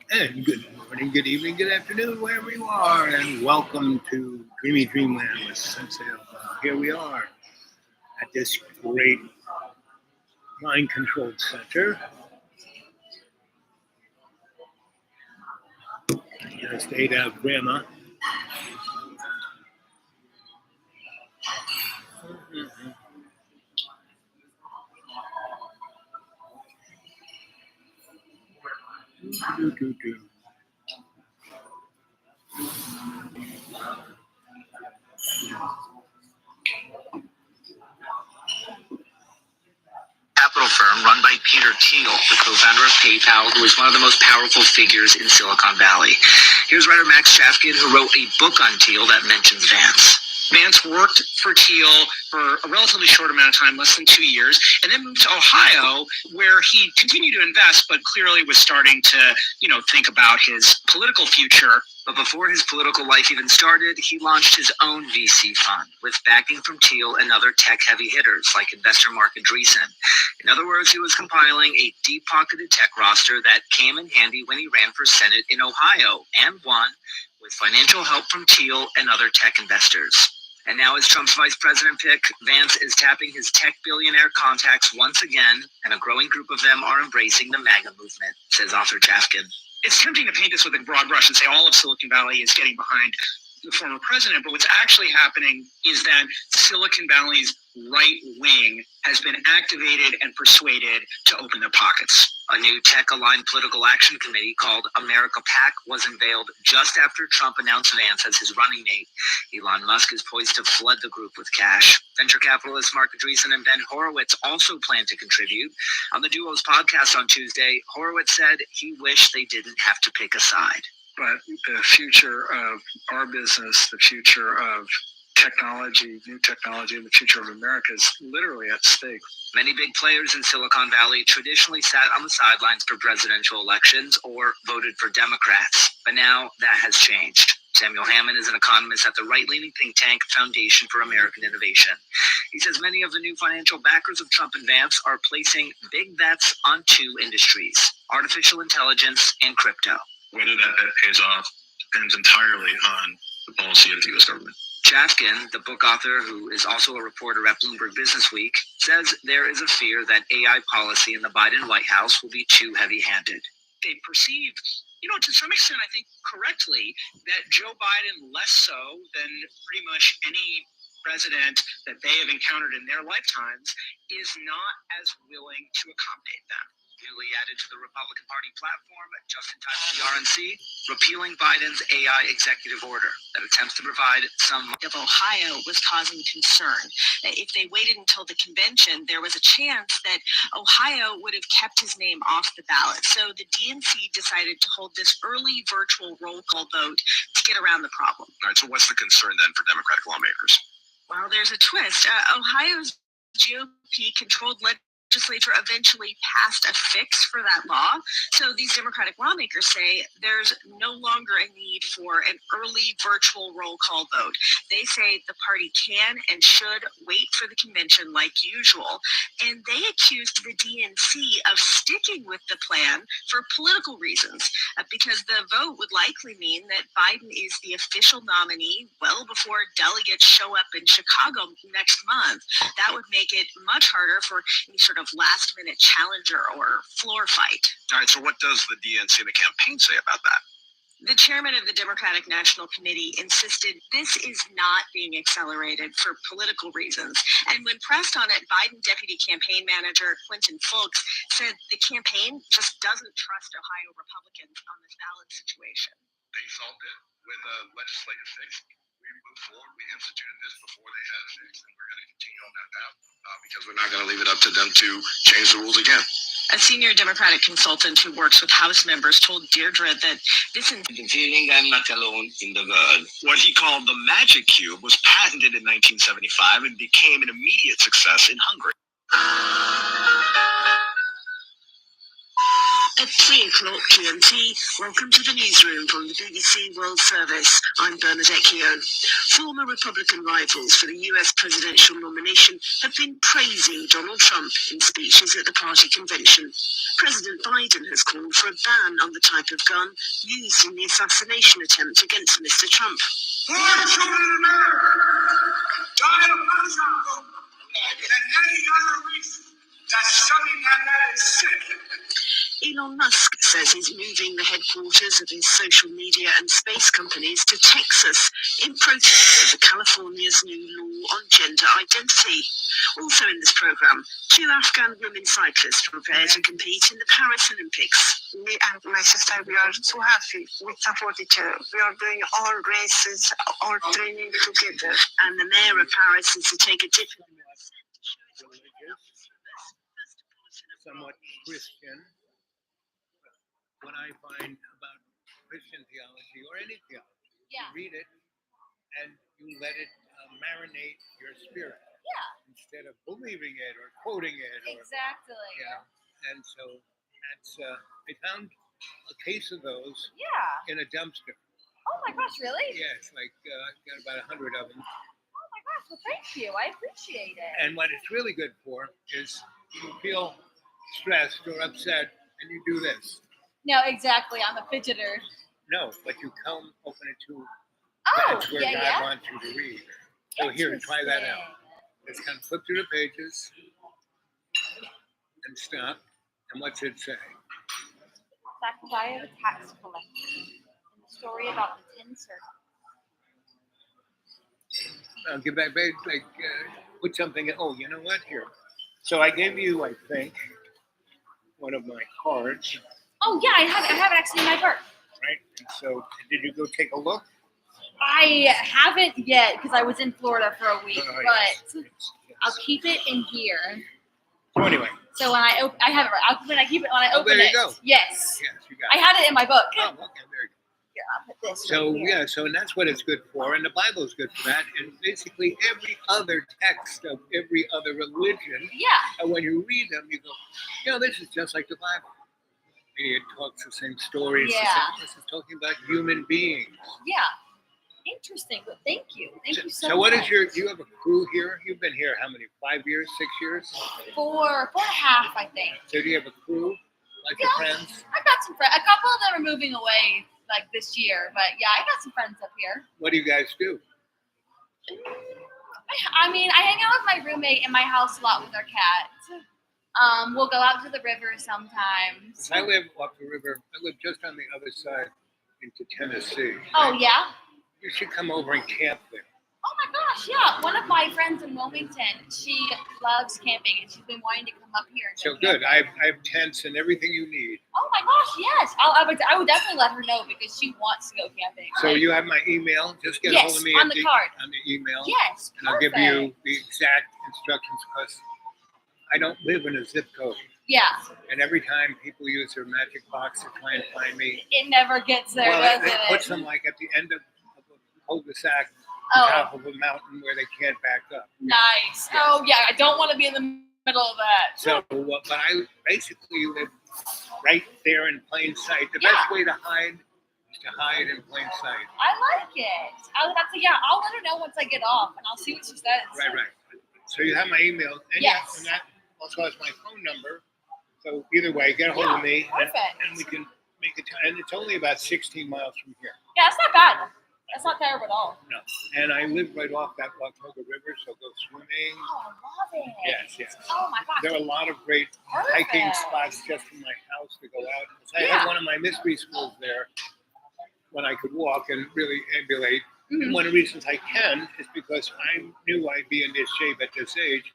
And good morning, good evening, good afternoon, wherever you are, and welcome to Dreamy Dreamland with Sensei. Here we are at this great mind-controlled center in the state of Grandma. Capital firm run by Peter Thiel, the co-founder of PayPal, who is one of the most powerful figures in Silicon Valley. Here's writer Max Chafkin, who wrote a book on Thiel that mentions Vance. Vance worked for Thiel for a relatively short amount of time, less than 2 years, and then moved to Ohio, where he continued to invest, but clearly was starting to, think about his political future. But before his political life even started, he launched his own VC fund with backing from Thiel and other tech-heavy hitters like investor Mark Andreessen. In other words, he was compiling a deep-pocketed tech roster that came in handy when he ran for Senate in Ohio and won with financial help from Thiel and other tech investors. And now as Trump's vice president pick, Vance is tapping his tech billionaire contacts once again, and a growing group of them are embracing the MAGA movement, says author Chafkin. It's tempting to paint this with a broad brush and say all of Silicon Valley is getting behind the former president, but what's actually happening is that Silicon Valley's right wing has been activated and persuaded to open their pockets. A new tech-aligned political action committee called America PAC was unveiled just after Trump announced Vance as his running mate. Elon Musk is poised to flood the group with cash. Venture capitalists Mark Andreessen and Ben Horowitz also plan to contribute. On the duo's podcast on Tuesday, Horowitz said he wished they didn't have to pick a side. But the future of our business, the future of technology, new technology, and the future of America is literally at stake. Many big players in Silicon Valley traditionally sat on the sidelines for presidential elections or voted for Democrats, but now that has changed. Samuel Hammond is an economist at the right-leaning think tank Foundation for American Innovation. He says many of the new financial backers of Trump and Vance are placing big bets on two industries, artificial intelligence and crypto. Whether that bet pays off depends entirely on the policy of the U.S. government. Chafkin, the book author who is also a reporter at Bloomberg Businessweek, says there is a fear that AI policy in the Biden White House will be too heavy-handed. They perceive, to some extent, I think correctly, that Joe Biden, less so than pretty much any president that they have encountered in their lifetimes, is not as willing to accommodate them. Newly added to the Republican Party platform, just in time for the RNC, repealing Biden's AI executive order that attempts to provide some of Ohio was causing concern. If they waited until the convention, there was a chance that Ohio would have kept his name off the ballot. So the DNC decided to hold this early virtual roll call vote to get around the problem. All right, so what's the concern then for Democratic lawmakers? Well, there's a twist. Ohio's GOP-controlled legislature eventually passed a fix for that law. So these Democratic lawmakers say there's no longer a need for an early virtual roll call vote. They say the party can and should wait for the convention like usual. And they accused the DNC of sticking with the plan for political reasons, because the vote would likely mean that Biden is the official nominee well before delegates show up in Chicago next month. That would make it much harder for any sort of last-minute challenger or floor fight. All right, so what does the DNC and the campaign say about that? The chairman of the Democratic National Committee insisted this is not being accelerated for political reasons. And when pressed on it, Biden Deputy Campaign Manager Quentin Fulks said the campaign just doesn't trust Ohio Republicans on this ballot situation. They solved it with a legislative fix. We moved forward. We instituted this before they had a fix, and we're going to continue on that path because we're not going to leave it up to them to change the rules again. A senior Democratic consultant who works with House members told Deirdre that this is the feeling I'm not alone in the world. What he called the Magic Cube was patented in 1975 and became an immediate success in Hungary. A 3 o'clock GMT. Welcome to the newsroom from the BBC World Service. I'm Bernadette Keogh. Former Republican rivals for the US presidential nomination have been praising Donald Trump in speeches at the party convention. President Biden has called for a ban on the type of gun used in the assassination attempt against Mr. Trump. More children in America die of gunshot than any other reason that something like that is sick. Elon Musk says he's moving the headquarters of his social media and space companies to Texas in protest of California's new law on gender identity. Also in this program, 2 Afghan women cyclists prepare to compete in the Paris Olympics. Me and my sister, we are so happy. We support each other. We are doing all races, all training together. And the mayor of Paris is to take a dip in the Somewhat Christian. What I find about Christian theology or any theology, you read it and you let it marinate your spirit instead of believing it or quoting it. Exactly. And so that's I found a case of those Yeah. in a dumpster. Oh my gosh, really? Yeah, it's like got about 100 of them. Oh my gosh, well thank you. I appreciate it. And what it's really good for is you feel stressed or upset and you do this. No, exactly. I'm a fidgeter. No, but you come open it to Oh, that's where God wants you to read. So here, try that out. Just kind of flip through the pages and stop. And what's it say? Zachariah the tax collector. And the story about the 10 servants. I'll get back, put something. Oh, you know what? Here. So I gave you, I think, one of my cards, Oh yeah, I have it actually in my purse. right? And so, did you go take a look? I haven't yet because I was in Florida for a week, Oh, but yes. I'll keep it in here. So anyway, So when I open, I have it right. When I keep it, when I Oh, open there it, you go. yes, yes, you got I it. had it in my book. Oh, okay, there you go. Here, I'll put this. So right here. and that's what it's good for, and the Bible is good for that, and basically every other text of every other religion. Yeah. And when you read them, you go, this is just like the Bible. It talks the same stories. Yeah. This is talking about human beings. Yeah. Interesting. But thank you. Thank you so So what much. is do you have a crew here? You've been here how many? 5 years, 6 years? 4.5, I think. So do you have a crew? Like your friends? I've got some friends. A couple of them are moving away like this year, but yeah, I got some friends up here. What do you guys do? I mean, I hang out with my roommate in my house a lot with our cat. We'll go out to the river sometimes. I live up the river. I live just on the other side into Tennessee. Oh yeah. You should come over and camp there. Oh my gosh, yeah. One of my friends in Wilmington, she loves camping and she's been wanting to come up here. And So go good. camping. I have tents and everything you need. Oh my gosh, yes. I would definitely let her know because she wants to go camping. So Like, you have my email. Just get a hold Yes, of me on the card. on the email. yes, And I'll give you perfect. the exact instructions because I don't live in a zip code. Yeah, And every time people use their magic box to try and find me, it never gets there, well, does it it? puts them like at the end of a cul-de-sac, Oh. top of a mountain where they can't back up. Nice. Oh yeah, I don't want to be in the middle of that. So, but I basically live right there in plain sight. The Yeah. best way to hide is to hide in plain sight. I like it. I'll let her know once I get off, and I'll see what she says. Right. So you have my email, and Yes. and that also has my phone number. So either way, get a hold of me, Perfect. and we can make it. And it's only about 16 miles from here. Yeah, it's not bad. That's not terrible at all. No, and I live right off that Watauga River, so go swimming. Oh, I love it. Yes. Oh my gosh. There are a lot of great hiking Perfect. spots just from my house to go out. I Yeah. had one of my mystery schools there when I could walk and really ambulate. Mhm. And one of the reasons I can is because I knew I'd be in this shape at this age,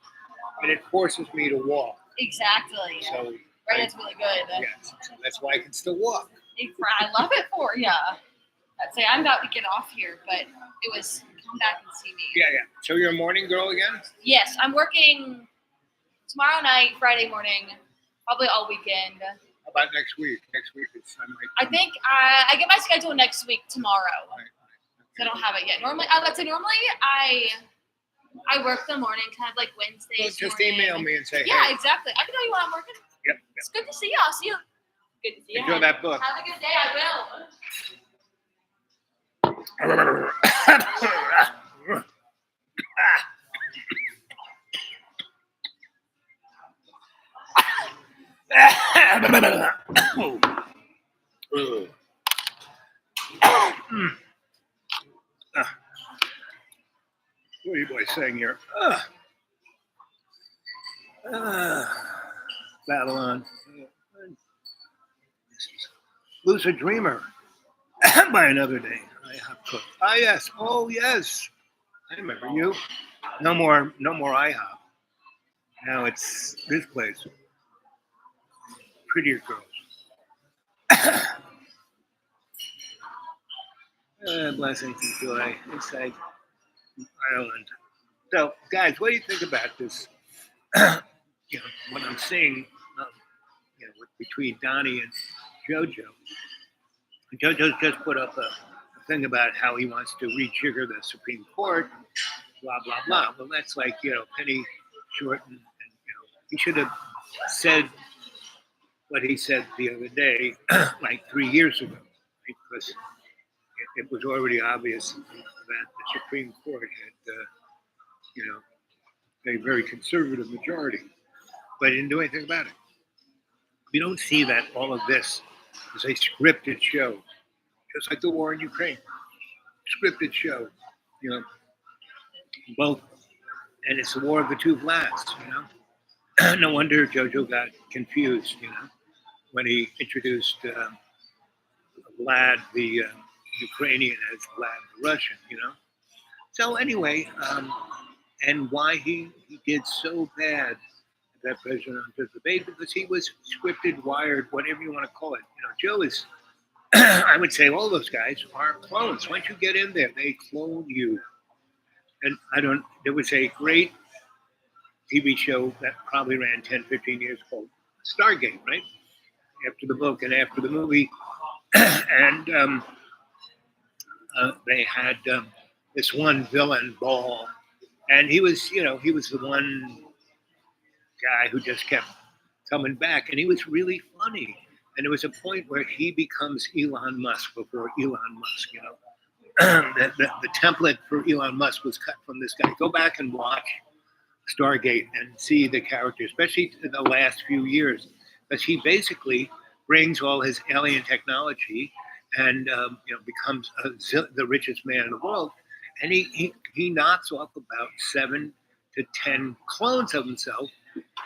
and it forces me to walk. Exactly. So, Right, it's really good. yes, so that's why I can still walk. I love it for you. I'd say I'm about to get off here, but it was come back and see me. Yeah. So you're a morning girl again? Yes, I'm working tomorrow night, Friday morning, probably all weekend. How about next week? Next week is I might. I think I get my schedule next week tomorrow. Right. So I don't have it yet. Normally, I work the morning, kind of like Wednesdays. Well, just morning. email me and say, Yeah, hey. exactly. I can tell you when I'm working. Yep. It's good to see you. I'll see you Good to see you. Enjoy that book. Have a good day. I will. What are you boys saying here? Babylon. Lucid Dreamer. By another day. I have cooked. Ah, yes. Oh, yes. I remember you. No more IHOP. Now it's this place. Prettier girls. Blessings and joy inside Ireland. So, guys, what do you think about this? What I'm seeing, between Donnie and JoJo. JoJo's just put up a thing about how he wants to rejigger the Supreme Court. Blah blah blah. Well, that's like Penny Shorten, and he should have said what he said the other day, like 3 years ago, right? Because it was already obvious that the Supreme Court had, a very conservative majority, but he didn't do anything about it. We don't see that all of this is a scripted show, just like the war in Ukraine. Scripted show, both, and it's the war of the two Vlads, No wonder JoJo got confused, when he introduced Vlad the Ukrainian as Vlad the Russian, So anyway, and why he did so bad at that presidential debate, because he was scripted, wired, whatever you want to call it. Joe is, I would say all those guys are clones. Once you get in there, they clone you. And there was a great TV show that probably ran 10, 15 years called Stargate, right? After the book and after the movie. And they had this one villain, Ball. And he was the one guy who just kept coming back. And he was really funny. And there was a point where he becomes Elon Musk before Elon Musk, the template for Elon Musk was cut from this guy. Go back and watch Stargate and see the character, especially in the last few years, because he basically brings all his alien technology and becomes the richest man in the world. And he knocks off about 7 to 10 clones of himself.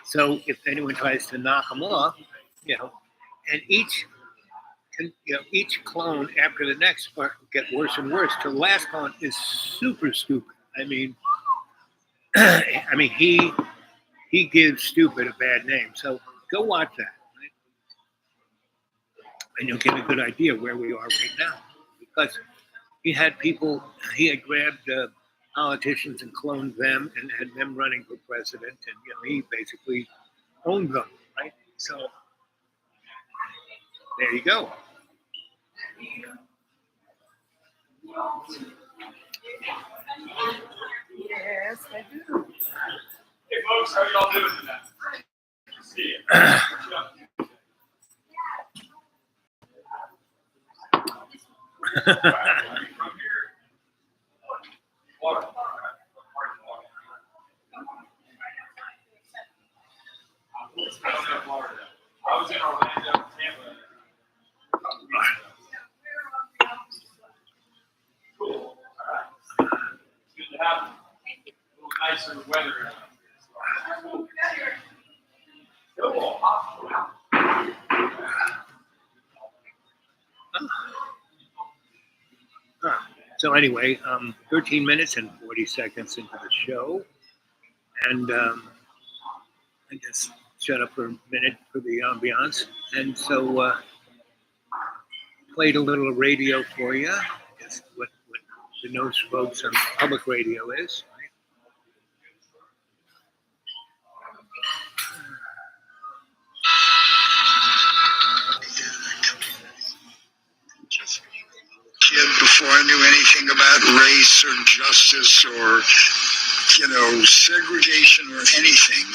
So if anyone tries to knock him off, and each clone after the next get worse and worse. Till the last clone is super stupid. I mean, he gives stupid a bad name. So go watch that, right? And you'll get a good idea where we are right now. Because he had grabbed politicians and cloned them and had them running for president, and he basically owned them, right? So there you go. Yes, I do. Hey folks, how y'all doing tonight? See you. From here. Water. I was in Orlando, Tampa. Cool. All right. Good to have a little nicer weather. So anyway, 13 minutes and 40 seconds into the show, and I just shut up for a minute for the ambiance, and so played a little radio for you, just what the no spokes on public radio is. Kid before I knew anything about race or justice or segregation or anything.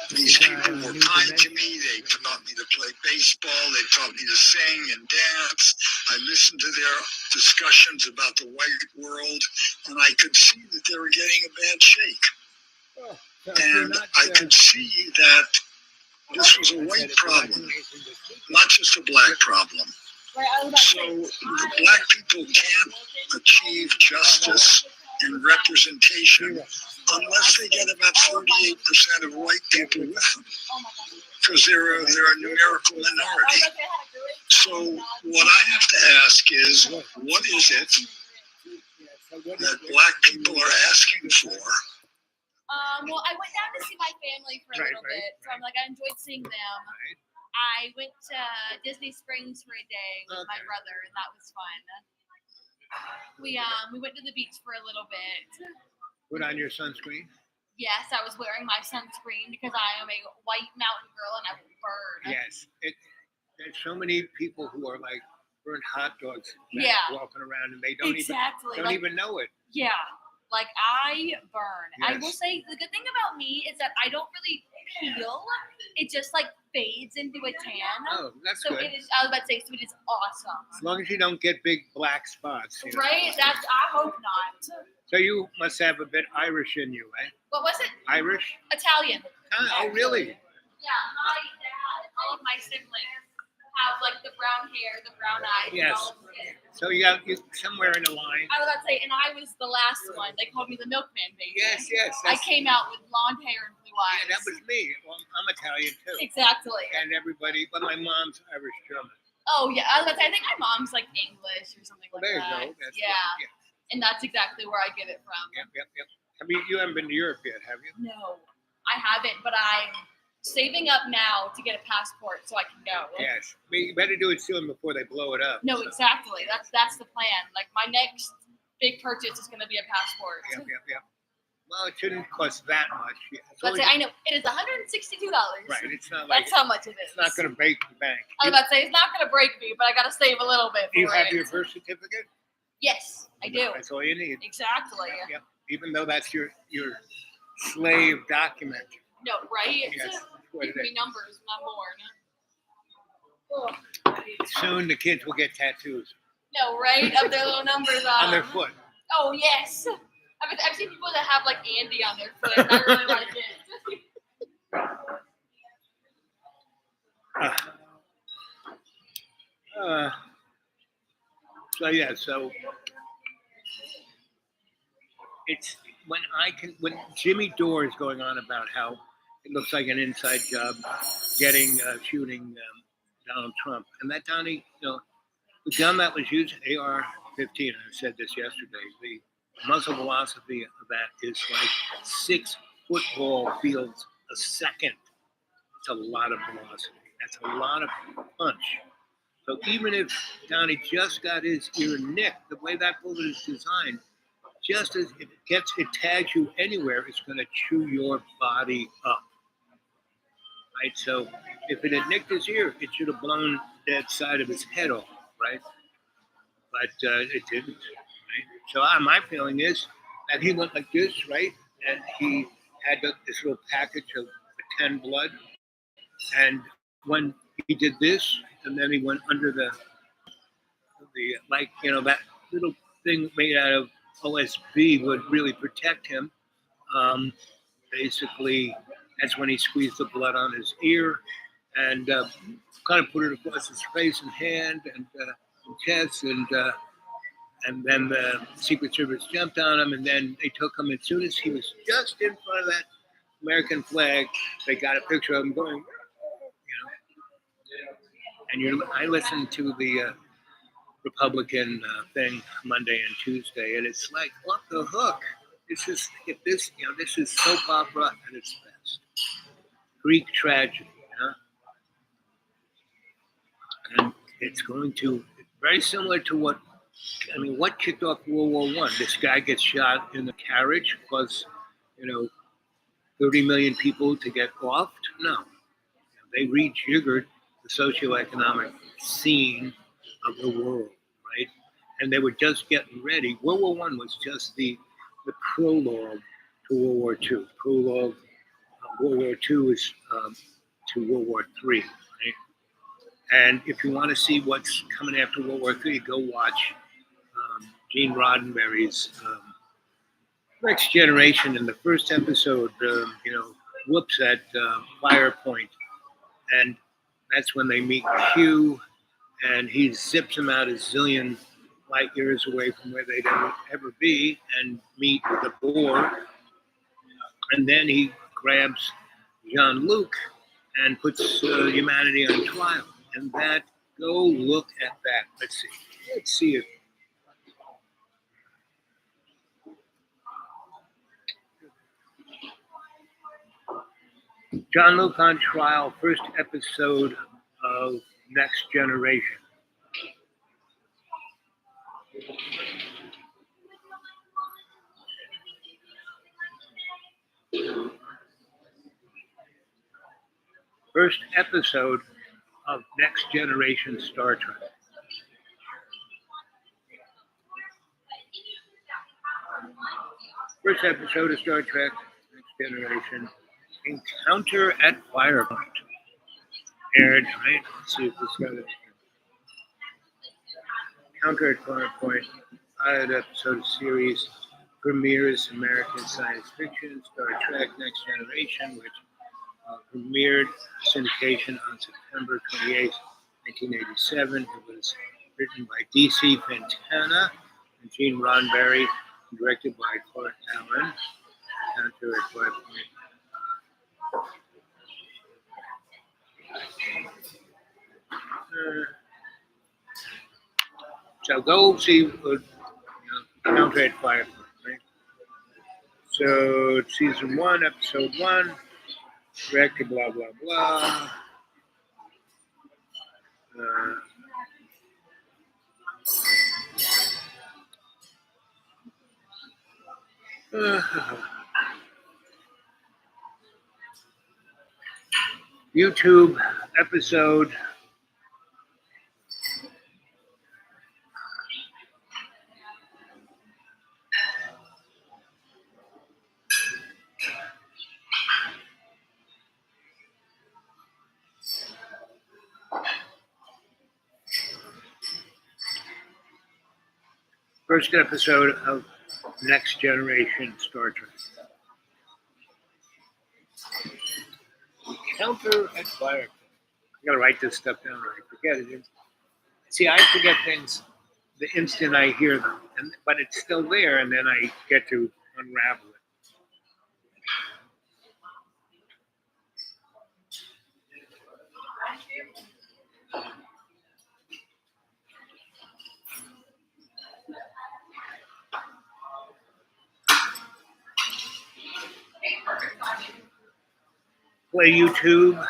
These people were kind to me. They taught me to play baseball. They taught me to sing and dance. I listened to their discussions about the white world, and I could see that they were getting a bad shake. Oh, so if you're And not, I could see that this was a I said white if you're not problem, doing anything to seek it, not just a black problem. So the black people can't achieve justice and representation unless they get about 38% of white people with them, because they're a numerical minority. So what I have to ask is, what is it that black people are asking for? Well, I went down to see my family for a Right, little right, bit, so I'm like, I enjoyed seeing them. right? I went to Disney Springs for a day with my Okay. brother, and that was fun. We went to the beach for a little bit. Put on your sunscreen. Yes, I was wearing my sunscreen because I am a white mountain girl and I will burn. Yes. There's so many people who are like burnt hot dogs Yeah. walking around and they don't Exactly. even Like, even know it. yeah. Like I burn. I will Yes. say the good thing about me is that I don't really peel. It just like fades into a tan. Oh, that's So good. it is. I was about to say, so it is awesome. As long as you don't get big black spots. You know. Right? That's. I hope not. So you must have a bit Irish in you, eh? What was it? Irish? Italian. Oh, really? Yeah, my dad, all of my siblings have like the brown hair, the brown eyes, Yes. and all of it. So you got you somewhere in the line. I was about to say, and I was the last one. They called me the milkman baby. Yes, yes. I came out with blonde hair and blue eyes. Yeah, that was me. Well, I'm Italian too. Exactly. And everybody, but my mom's Irish German. Oh yeah, I was about to say, I think my mom's like English or something Well, like there you that. go. That's Yeah, good. and that's exactly where I get it from. Yep, yep, yep. You haven't been to Europe yet, have you? No, I haven't, but I'm saving up now to get a passport so I can go. Yes. I mean, you better do it soon before they blow it up. No, exactly. That's the plan. Like my next big purchase is going to be a passport. Yep, yep, yep. Well, it shouldn't cost that much. Yeah, it's Let's only- say I know it is $162. Right. It's not like That's how much it is. it's not going to break the bank. I was about to say it's not going to break me, but I got to save a little bit. Do you for have it. your birth certificate? Yes, I do. That's all you need. Exactly. Yep. Even though that's your slave document. No, right? Yes. That's what Give it me is. numbers when I'm born. Oh. Soon the kids will get tattoos No, right? Of their little numbers on their foot. Oh yes. I've seen people that have like Andy on their foot. And I really like it. So it's when Jimmy Dore is going on about how it looks like an inside job shooting Donald Trump, and that Donnie, the gun that was used, AR-15, I said this yesterday, the muzzle velocity of that is like 6 football fields a second. It's a lot of velocity. That's a lot of punch. So even if Donnie just got his ear nicked, the way that bullet is designed, just as it tags you anywhere, it's going to chew your body up. Right? So if it had nicked his ear, it should have blown that side of his head off, right? But it didn't. Right? So my feeling is that he went like this, right? And he had this little package of 10 blood. And when he did this, and then he went under the that little thing made out of OSB would really protect him. Basically, that's when he squeezed the blood on his ear and kind of put it across his face and hand and chest, and then the Secret Service jumped on him, and then they took him. As soon as he was just in front of that American flag, they got a picture of him going, And I listened to the Republican thing Monday and Tuesday, and it's like off the hook. This is soap opera at its best. Greek tragedy, and it's going to very similar to what kicked off World War I. This guy gets shot in the carriage, plus 30 million people to get offed. No, they rejiggered the socioeconomic scene of the world, right? And they were just getting ready. World War I was just the prologue to World War II, prologue World War II is to World War III, right? And if you want to see what's coming after World War III, go watch Gene Roddenberry's Next Generation. In the first episode, whoops at Fire Point, and that's when they meet Q, and he zips them out a zillion light years away from where they'd ever be, and meet the Boer, and then he grabs Jean-Luc and puts humanity on trial. And that, go look at that. Let's see it. Jean-Luc on trial, first episode of Next Generation. First episode of Next Generation Star Trek. First episode of Star Trek Next Generation, Encounter at Firepoint. Aired, right? Let's see if this got it. Encounter at Firepoint, pilot episode of series, premieres American science fiction, Star Trek Next Generation, which premiered syndication on September 28, 1987. It was written by D.C. Fontana and Gene Roddenberry, directed by Clark Allen. Encounter at Firepoint. So go see Encounter at Firepoint, right? So season 1, episode 1, directed blah blah blah. YouTube episode. First episode of Next Generation Star Trek. Encounter at Firepoint. I gotta write this stuff down or I forget it. See, I forget things the instant I hear them, but it's still there, and then I get to unravel it. Play YouTube.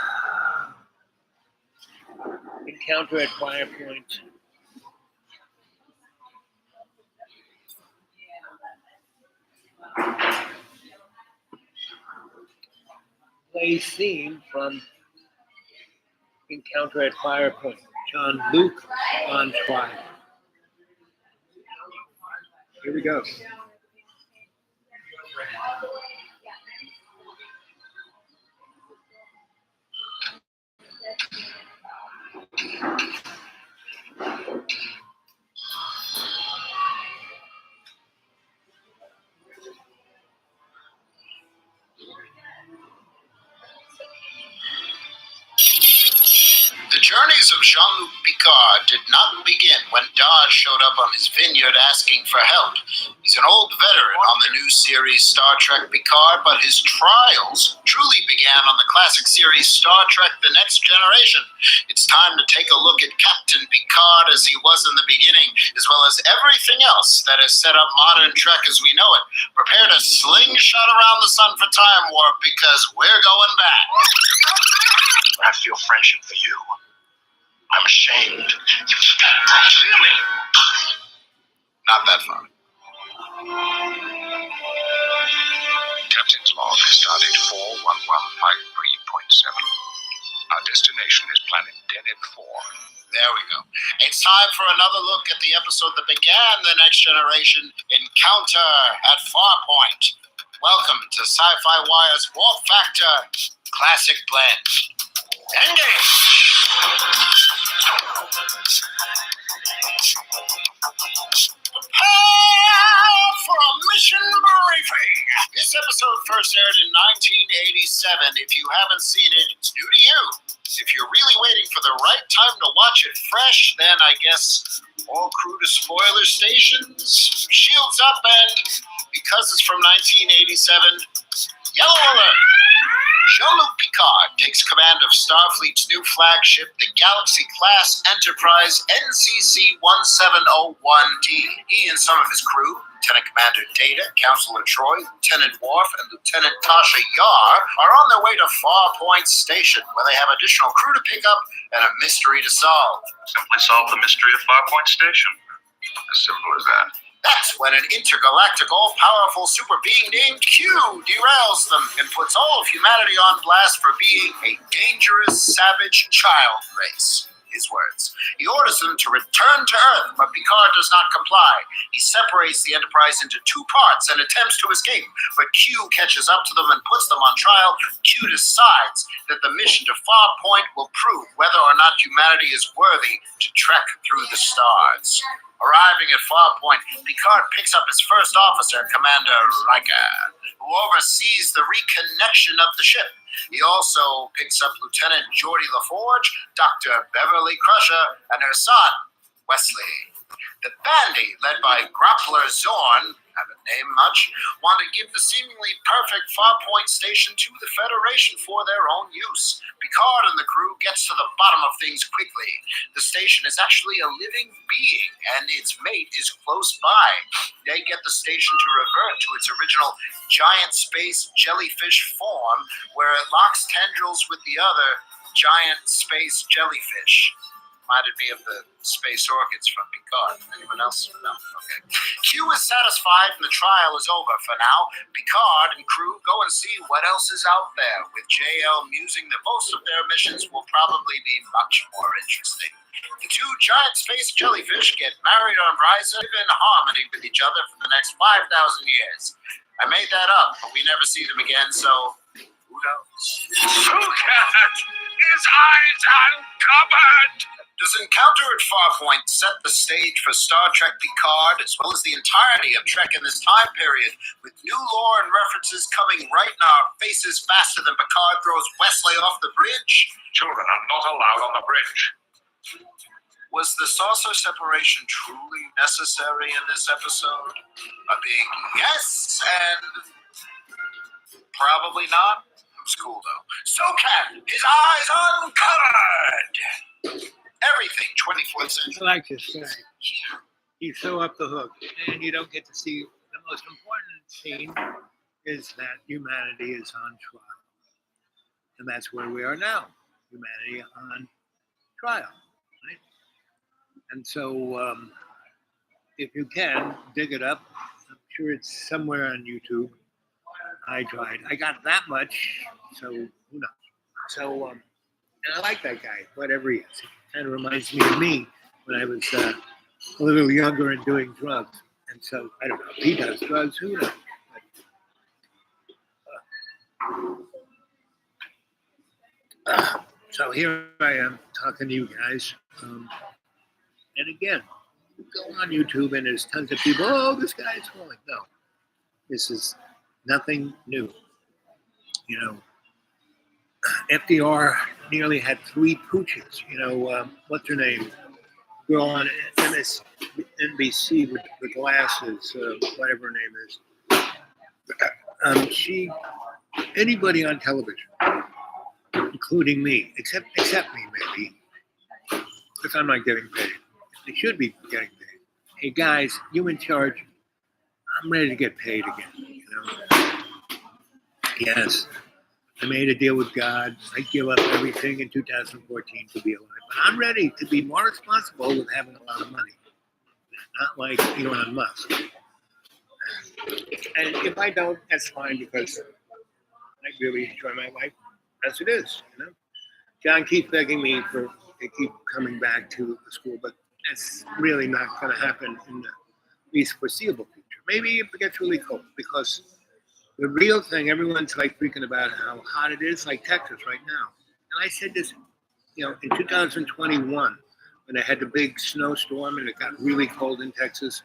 Encounter at Firepoint. Play theme from Encounter at Firepoint. Jean-Luc on trial. Here we go. The journeys of Jean-Luc Picard did not begin when Dodge showed up on his vineyard asking for help. He's an old veteran on the new series Star Trek Picard, but his trials truly began on the classic series Star Trek The Next Generation. It's time to take a look at Captain Picard as he was in the beginning, as well as everything else that has set up modern Trek as we know it. Prepare to slingshot around the sun for time warp, because we're going back. I feel friendship for you. I'm ashamed. Really? Not that far. Captain's log, stardate 41153.7. Our destination is planet Deneb 4. There we go. It's time for another look at the episode that began the Next Generation, Encounter at Farpoint. Welcome to Sci-Fi Wire's Warp Factor Classic Blend. Engage! Prepare for a mission briefing. This episode first aired in 1987. If you haven't seen it, it's new to you. If you're really waiting for the right time to watch it fresh, then I guess all crew to spoiler stations, shields up, and because it's from 1987, yellow alert! Jean-Luc Picard takes command of Starfleet's new flagship, the Galaxy-class Enterprise NCC-1701D. He and some of his crew, Lieutenant Commander Data, Counselor Troy, Lieutenant Worf, and Lieutenant Tasha Yar, are on their way to Farpoint Station, where they have additional crew to pick up and a mystery to solve. Simply solve the mystery of Farpoint Station. As simple as that. That's when an intergalactic, all-powerful super being named Q derails them and puts all of humanity on blast for being a dangerous, savage child race. His words. He orders them to return to Earth, but Picard does not comply. He separates the Enterprise into two parts and attempts to escape, but Q catches up to them and puts them on trial. Q decides that the mission to Farpoint will prove whether or not humanity is worthy to trek through the stars. Arriving at Farpoint, Picard picks up his first officer, Commander Riker, who oversees the reconnection of the ship. He also picks up Lieutenant Geordi LaForge, Dr. Beverly Crusher, and her son, Wesley. The Bandy, led by Grappler Zorn, haven't named much, want to give the seemingly perfect Farpoint Station to the Federation for their own use. Picard and the crew gets to the bottom of things quickly. The station is actually a living being, and its mate is close by. They get the station to revert to its original giant space jellyfish form, where it locks tendrils with the other giant space jellyfish. Reminded me of the space orchids from Picard. Anyone else? No? Okay. Q is satisfied and the trial is over for now. Picard and crew go and see what else is out there, with JL musing that most of their missions will probably be much more interesting. The two giant space jellyfish get married on Risa, live in harmony with each other for the next 5,000 years. I made that up, but we never see them again, so who knows? Sukat! His eyes uncovered! Does Encounter at Farpoint set the stage for Star Trek Picard, as well as the entirety of Trek in this time period, with new lore and references coming right in our faces faster than Picard throws Wesley off the bridge? Children are not allowed on the bridge. Was the saucer separation truly necessary in this episode? A big yes and probably not? It was cool though. Sukat, his eyes uncovered! Everything 24th century. I like this guy. He's so up the hook, and you don't get to see the most important scene is that humanity is on trial, and that's where we are now. Humanity on trial, right? And so, if you can dig it up, I'm sure it's somewhere on YouTube. I tried. I got that much, so who knows? So, and I like that guy, whatever he is. Kind of reminds me of me when I was a little younger and doing drugs. And so, I don't know, if he does drugs, who knows? So here I am talking to you guys. And again, go on YouTube and there's tons of people, oh, this guy's falling. No, this is nothing new. You know, FDR nearly had 3 pooches. You know, what's her name? Girl on NBC with the glasses, whatever her name is. Anybody on television, including me, except me maybe, because I'm not getting paid. They should be getting paid. Hey guys, you in charge? I'm ready to get paid again. You know? Yes. I made a deal with God. I give up everything in 2014 to be alive. But I'm ready to be more responsible with having a lot of money. Not like Elon Musk. And if I don't, that's fine because I really enjoy my life as it is. You know? John keeps begging me to keep coming back to the school, but that's really not going to happen in the least foreseeable future. Maybe if it gets really cold, because The real thing, everyone's like freaking about how hot it is, like Texas right now. And I said this, in 2021, when they had the big snowstorm and it got really cold in Texas,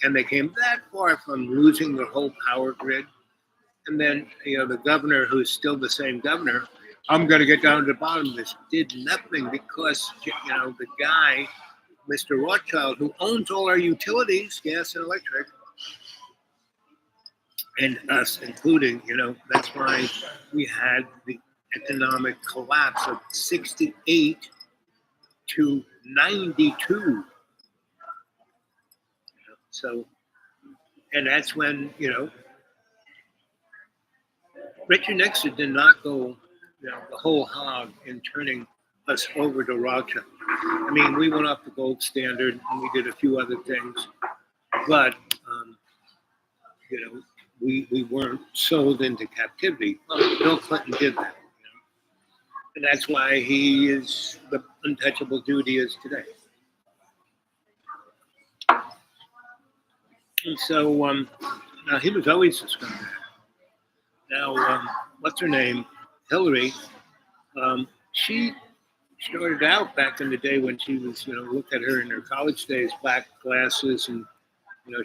and they came that far from losing their whole power grid. And then, the governor, who's still the same governor, I'm going to get down to the bottom of this, did nothing because, the guy, Mr. Rothschild, who owns all our utilities, gas and electric, and us including, that's why we had the economic collapse of 68 to 92. So, and that's when, Richard Nixon did not go, the whole hog in turning us over to Rothschild. I mean, we went off the gold standard and we did a few other things, but, we weren't sold into captivity. Well, Bill Clinton did that, and that's why he is the untouchable dude he is today. And so, now he was always a scumbag. Now, what's her name? Hillary. She started out back in the day when she was, look at her in her college days, black glasses, and,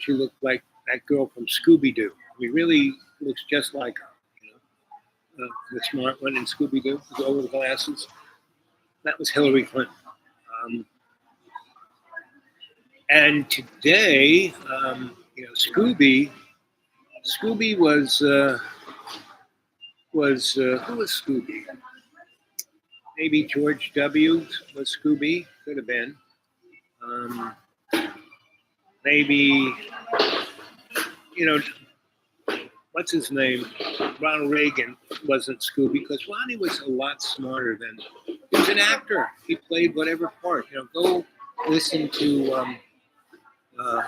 she looked like that girl from Scooby-Doo. I mean, really looks just like her, the smart one in Scooby-Doo, with all the glasses. That was Hillary Clinton. And today, Scooby was who was Scooby? Maybe George W. was Scooby, could have been. Maybe, what's his name? Ronald Reagan wasn't Scooby because Ronnie was a lot smarter than, he was an actor. He played whatever part. Go listen to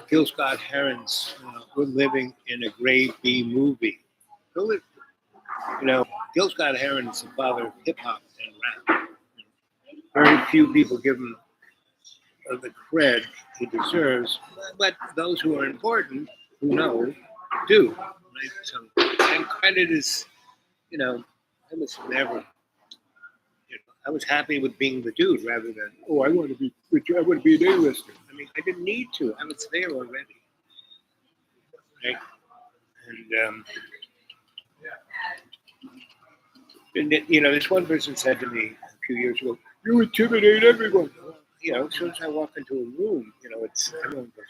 Gil Scott-Heron's We're Living in a Grade B Movie. Go live, Gil Scott-Heron is the father of hip hop and rap. Very few people give him the cred he deserves, but those who are important, who know, do. Right? So, and credit is, I was never, I was happy with being the dude rather than, I want to be an A-lister. I mean, I didn't need to. I was there already. Right? And this one person said to me a few years ago, "You intimidate everyone." As soon as I walk into a room, it's everyone goes,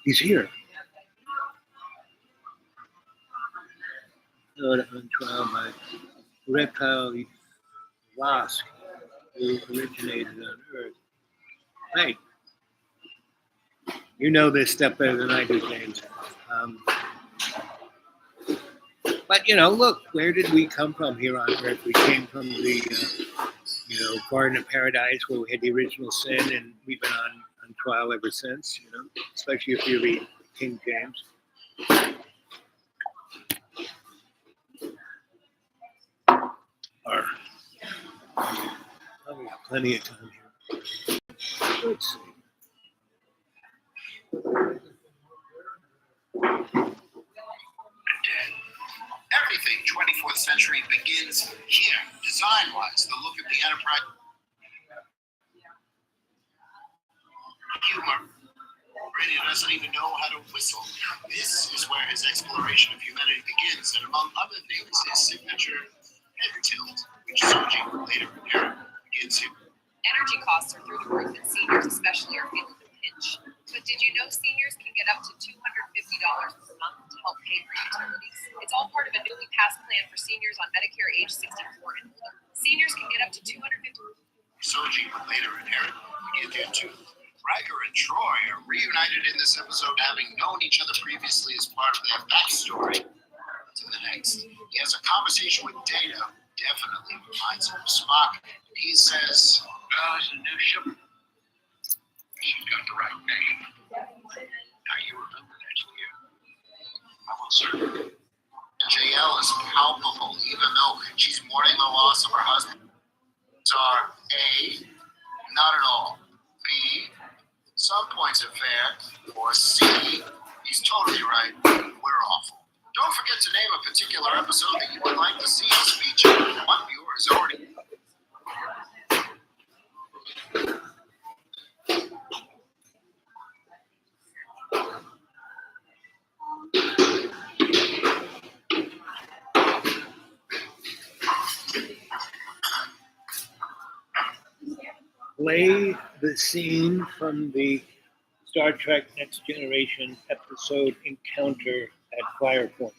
"He's here." On trial by reptile wasp who originated on Earth. Right. You know this stuff better than I do, James. But, look, where did we come from here on Earth? We came from the, Garden of Paradise where we had the original sin, and we've been on trial ever since, especially if you read King James. We got plenty of time here. Let's see. Everything 24th century begins here, design-wise. The look of the Enterprise. Humor. Radio doesn't even know how to whistle. This is where his exploration of humanity begins, and among other things, his signature head tilt, which Soji later begins him. Energy costs are through the roof, and seniors especially are feeling the pinch. But did you know seniors can get up to $250 per month to help pay for utilities? It's all part of a newly passed plan for seniors on Medicare age 64 and older. Seniors can get up to $250. Soji would later inherit. We get there too. Riker and Troy are reunited in this episode, having known each other previously as part of their backstory. To the next, he has a conversation with Data. Definitely reminds him of Spock. He says, "It's a new ship. She's got the right name. Now you remember that, dear. I will serve." JL is palpable, even though she's mourning the loss of her husband. Are A, not at all. B, some points are fair. Or C, he's totally right. We're awful. Don't forget to name a particular play the scene from the Star Trek Next Generation episode Encounter at Firepoint.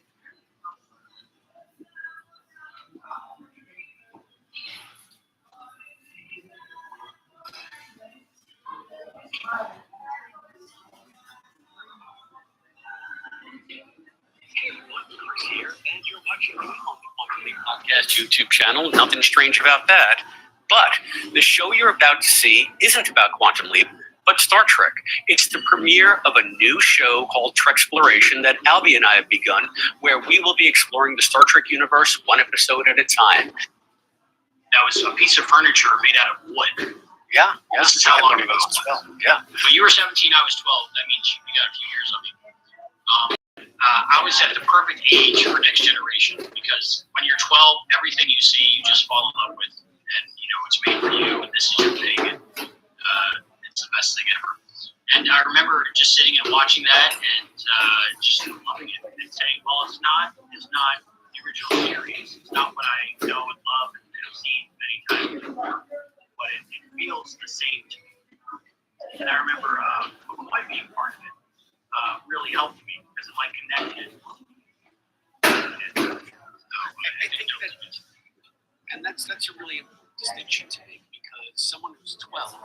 Here, and you're watching me on the Quantum Leap Podcast YouTube channel. Nothing strange about that. But the show you're about to see isn't about Quantum Leap, but Star Trek. It's the premiere of a new show called Trek-Exploration that Albie and I have begun, where we will be exploring the Star Trek universe one episode at a time. That was a piece of furniture made out of wood. Yeah. This is how long ago it was. Yeah. When you were 17, I was 12. That means you got a few years on me. I was at the perfect age for Next Generation because when you're 12, everything you see, you just fall in love with. And, you know, it's made for you, and this is your thing. And it's the best thing ever. And I remember just sitting and watching that and just loving it and saying, well, it's not the original series. It's not what I know and love and have seen many times before. But it feels the same to me. And I remember my being part of it really helped me because of my connection. And that's a really important distinction to make because someone who's 12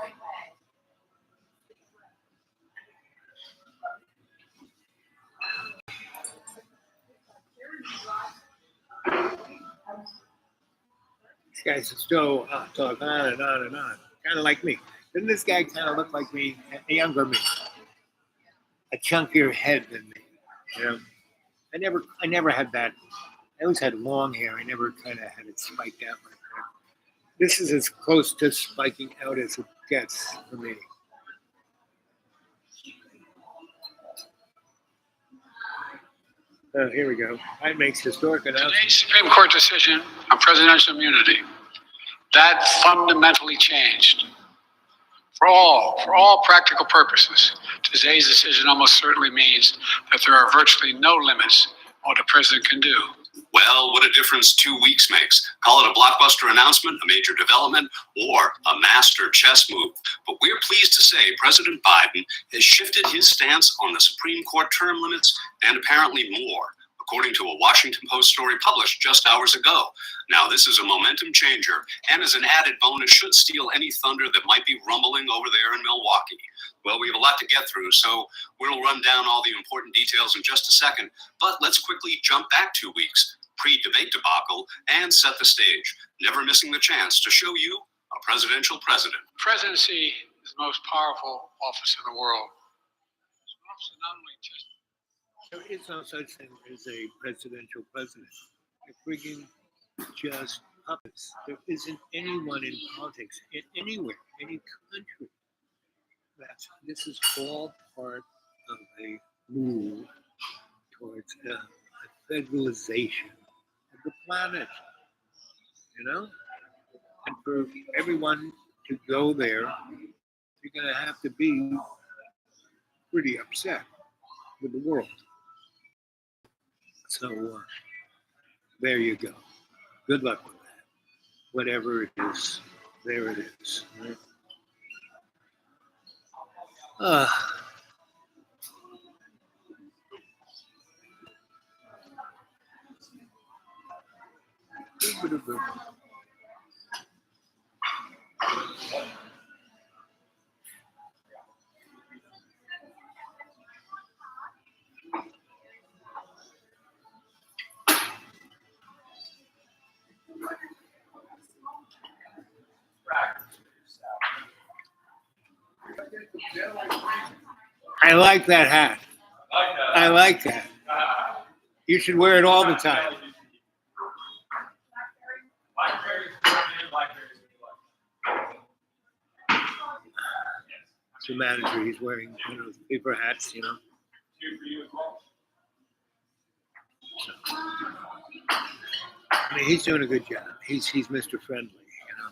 These guys are still talk on and on and on, kind of like me. Didn't this guy kind of look like me, a younger me, a chunkier head than me? You know, I never had that. I always had long hair. I never kind of had it spiked out like that. This is as close to spiking out as it gets for me. Oh, here we go. It makes historic announcement. Today's Supreme Court decision on presidential immunity, that fundamentally changed. For all practical purposes, today's decision almost certainly means that there are virtually no limits on what a president can do. Well, what a difference 2 weeks makes. Call it a blockbuster announcement, a major development, or a master chess move. But we're pleased to say President Biden has shifted his stance on the Supreme Court term limits and apparently more, according to a Washington Post story published just hours ago. Now, this is a momentum changer, and as an added bonus, should steal any thunder that might be rumbling over there in Milwaukee. Well, we have a lot to get through, so we'll run down all the important details in just a second. But let's quickly jump back 2 weeks, pre-debate debacle, and set the stage, never missing the chance to show you a presidential president. Presidency is the most powerful office in the world. It's an office that not only just There is no such thing as a presidential president. You're bringing just puppets. There isn't anyone in politics, anywhere, any country. This is all part of a move towards a federalization of the planet, you know? And for everyone to go there, you're going to have to be pretty upset with the world. So there you go. Good luck with that. Whatever it is, there it is. Right? I like that hat. I like that. You should wear it all the time. It's the manager. He's wearing one of those paper hats, you know. So, I mean, he's doing a good job. He's Mr. Friendly, you know.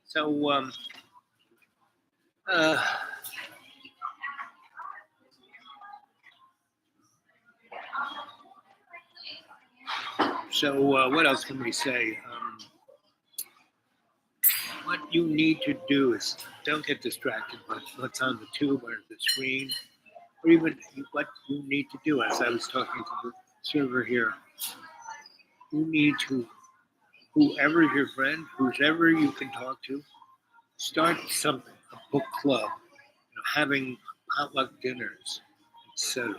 So, what else can we say? what you need to do is don't get distracted by what's on the tube or the screen, or even what you need to do. As I was talking to the server here, you need to, whoever is your friend, whoever you can talk to, start something, a book club, having potluck dinners, etc.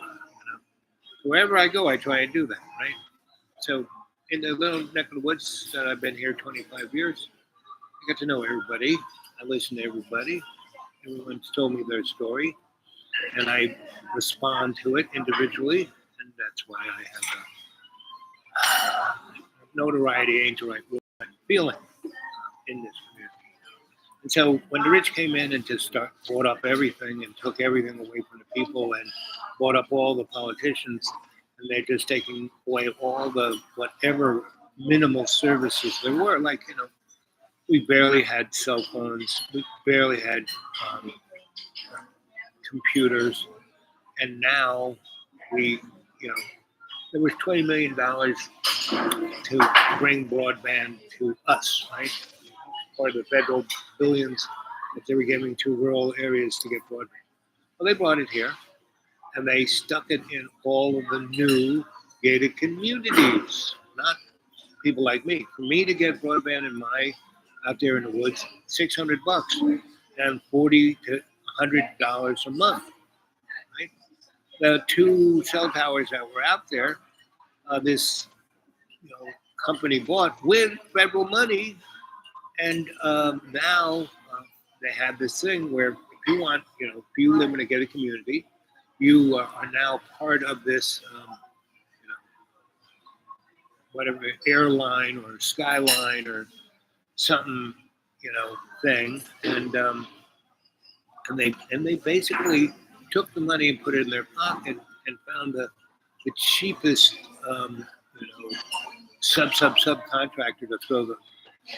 Wherever I go, I try and do that, right? So in the little neck of the woods that I've been here 25 years, I get to know everybody. I listen to everybody. Everyone's told me their story, and I respond to it individually, and that's why I have a notoriety, ain't the right word, feeling in this community. And so when the rich came in and just bought up everything and took everything away from the people and bought up all the politicians, and they're just taking away all the whatever minimal services there were, like, we barely had cell phones, we barely had computers, and now there was $20 million to bring broadband to us, right? Part of the federal billions that they were giving to rural areas to get broadband. Well, they brought it here, and they stuck it in all of the new gated communities, not people like me. For me to get broadband out there in the woods, $600 and $40 to $100 a month. Right? The 2 cell towers that were out there, this company bought with federal money, and now they have this thing where if you want, if you live in a gated community, you are now part of this, whatever airline or skyline or something, thing, and they basically took the money and put it in their pocket and found the cheapest, subcontractor to throw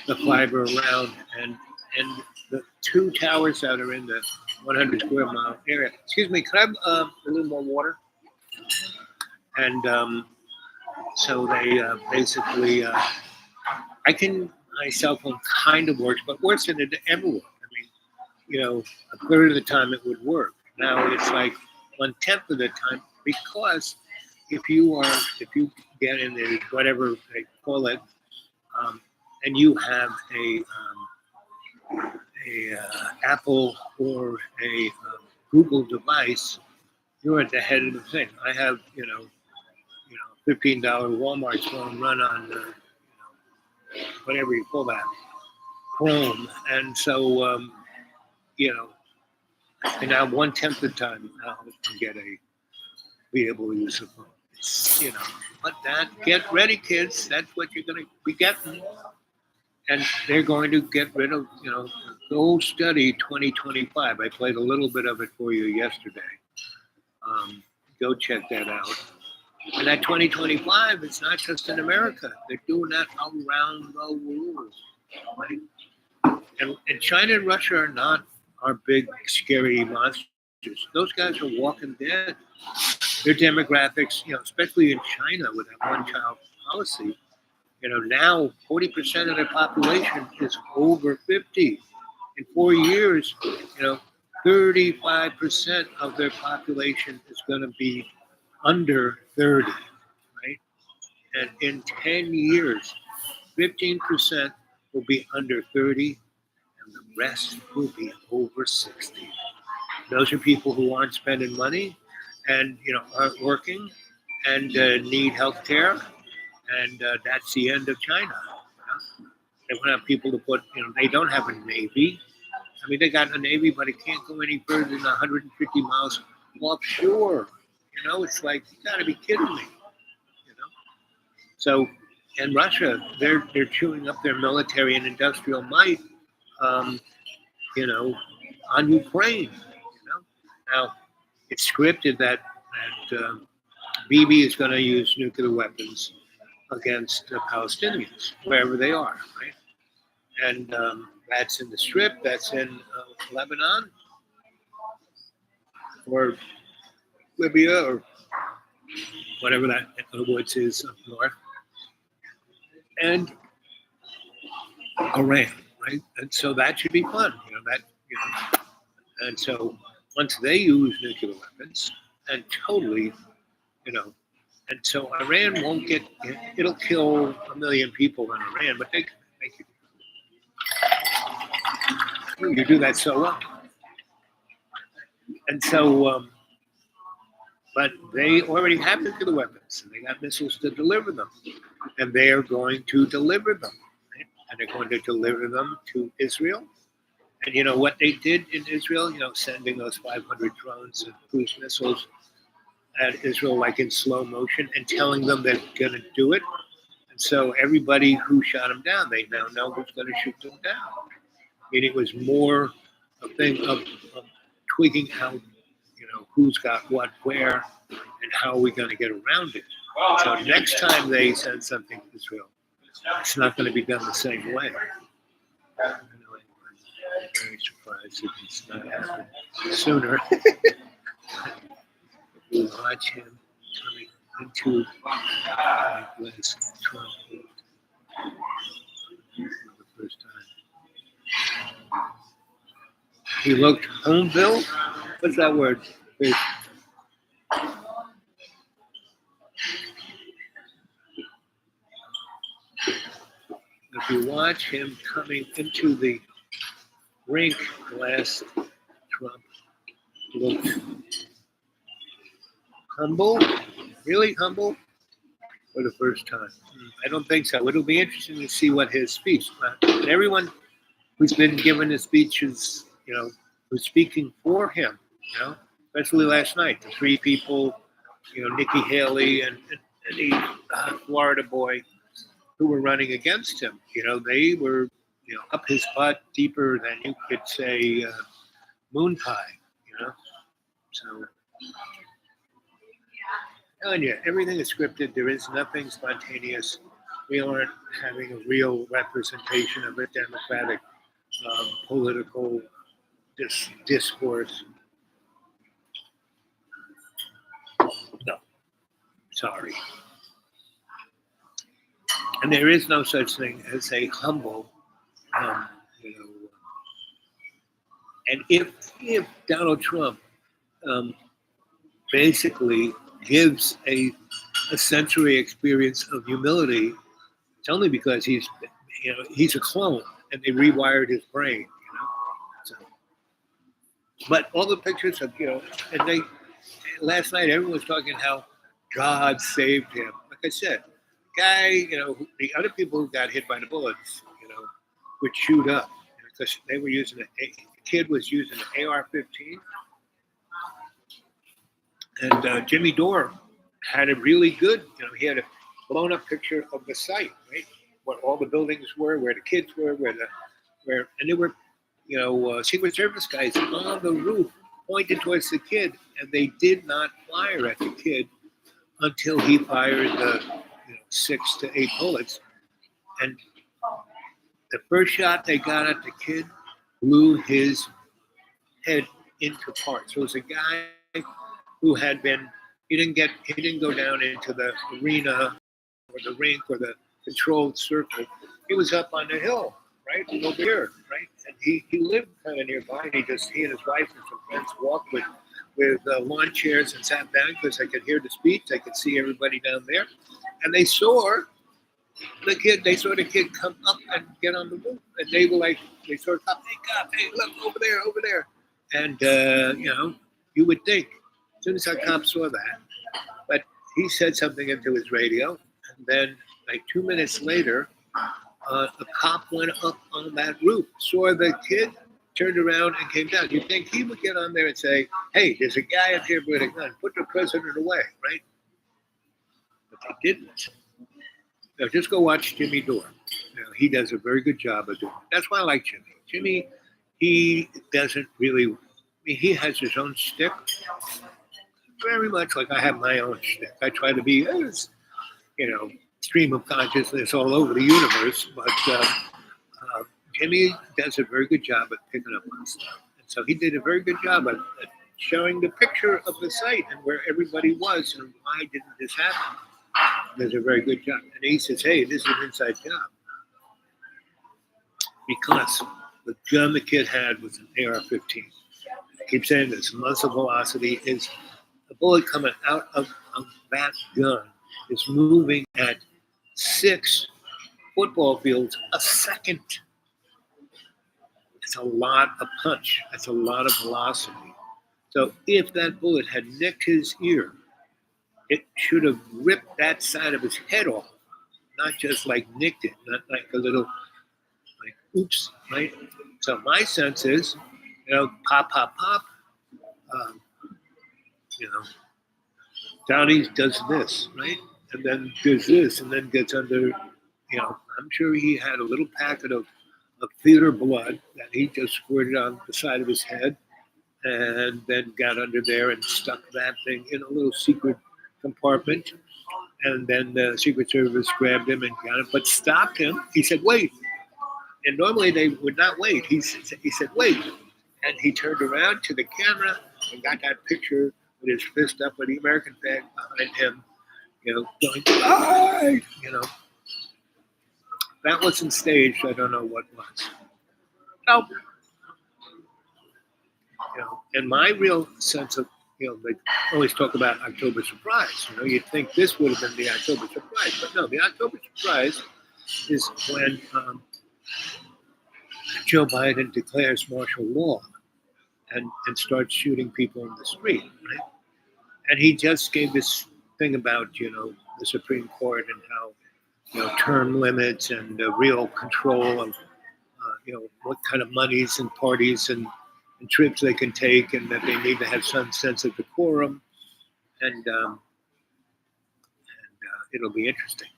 the fiber around, and the 2 towers that are in the 100 square mile area. Excuse me, could I have a little more water? And so they basically, my cell phone kind of works, but worse than it ever worked. I mean, a third of the time it would work. Now it's like 1/10 of the time, because if you get in the whatever they call it, and you have a Apple or a Google device, you're at the head of the thing. I have $15 Walmart phone run on whatever you call that, Chrome, and so and now 1/10 of the time I'll be able to use the phone. But get ready, kids. That's what you're going to be getting. And they're going to get rid of, go study 2025. I played a little bit of it for you yesterday. Go check that out. And that 2025, it's not just in America. They're doing that around the world. Right? And China and Russia are not our big, scary monsters. Those guys are walking dead. Their demographics, especially in China with that one-child policy, now 40% of their population is over 50. In 4 years, 35% of their population is going to be under 30, right? And in 10 years, 15% will be under 30, and the rest will be over 60. Those are people who aren't spending money and aren't working and need health care, and that's the end of China. They don't have people to put, they don't have a navy. I mean, they got a navy, but it can't go any further than 150 miles offshore. It's like, you gotta be kidding me. So, and Russia, they're chewing up their military and industrial might, on Ukraine. Now, it's scripted that Bibi is going to use nuclear weapons against the Palestinians, wherever they are, right? And that's in the Strip, that's in Lebanon, or Libya, or whatever that woods is up north, and Iran. right? And so that should be fun, And so once they use nuclear weapons, and totally, and so Iran won't get. It'll kill 1 million people in Iran, but they can make it. You do that so well. And so, but they already have nuclear weapons, and they got missiles to deliver them, and they are going to deliver them, right? And they're going to deliver them to Israel. And you know what they did in Israel? Sending those 500 drones and cruise missiles at Israel, like in slow motion, and telling them they're going to do it. And so everybody who shot them down, they now know who's going to shoot them down. I mean, it was more a thing of tweaking out, who's got what where, and how are we going to get around it. So next time they send something to Israel, it's not going to be done the same way. I'm very surprised if it's not happened sooner. We watch him coming into West Trump for the first time. He looked Homeville. What's that word? If you watch him coming into the rink last, Trump looked humble, really humble for the first time. I don't think so. It'll be interesting to see what his speech, and everyone who's been given his speeches, who's speaking for him, especially last night, the three people, Nikki Haley and the Florida boy who were running against him, they were, up his butt deeper than you could say moon pie, So, telling you, everything is scripted. There is nothing spontaneous. We aren't having a real representation of a democratic political discourse. No, sorry. And there is no such thing as a humble, and if Donald Trump basically gives a sensory experience of humility, it's only because he's a clone and they rewired his brain, So, but all the pictures of, and last night everyone was talking how God saved him. Like I said, guy, the other people who got hit by the bullets, would shoot up because they were using a kid was using an AR-15. And Jimmy Dore had a really good, he had a blown up picture of the site, right? What all the buildings were, where the kids were, and there were, Secret Service guys on the roof pointed towards the kid, and they did not fire at the kid until he fired the 6 to 8 bullets. And the first shot they got at the kid blew his head into parts. So it was a guy who had been, he didn't go down into the arena or the rink or the controlled circle. He was up on the hill, right, over here, right? And he lived kind of nearby. And he and his wife and some friends walked with lawn chairs and sat down because they could hear the speech. They could see everybody down there. And they saw the kid come up and get on the roof. And they were like, they saw the cop, hey, cop, hey, look, over there. And, you would think, as soon as that cop saw that, but he said something into his radio. And then, like 2 minutes later, a cop went up on that roof, saw the kid, turned around and came down. You'd think he would get on there and say, hey, there's a guy up here with a gun. Put the president away, right? But they didn't. No, just go watch Jimmy Dore. He does a very good job of doing it. That's why I like Jimmy. Jimmy, he doesn't really, he has his own shtick. Very much like I have my own shtick. I try to be, stream of consciousness all over the universe, but Jimmy does a very good job at picking up on stuff. And so he did a very good job at showing the picture of the site and where everybody was and why didn't this happen. He does a very good job. And he says, hey, this is an inside job. because the gun the kid had was an AR-15. I keep saying this, muzzle velocity is the bullet coming out of that gun is moving at 6 football fields a second. It's a lot of punch. That's a lot of velocity. So if that bullet had nicked his ear, it should have ripped that side of his head off, not just like nicked it, not like a little, like, oops, right? So my sense is, pop, pop, pop. Downey does this, right? And then does this, and then gets under, I'm sure he had a little packet of theater blood that he just squirted on the side of his head and then got under there and stuck that thing in a little secret compartment. And then the Secret Service grabbed him and got him, but stopped him. He said, wait. And normally they would not wait. He said, wait. And he turned around to the camera and got that picture with his fist up with the American flag behind him, going, "Aye!" That wasn't staged. I don't know what was. So, and my real sense of, they always talk about October surprise. You'd think this would have been the October surprise, but no, the October surprise is when Joe Biden declares martial law and starts shooting people in the street, right? And he just gave this thing about, the Supreme Court and how, term limits and real control of, what kind of monies and parties and trips they can take, and that they need to have some sense of decorum. And it'll be interesting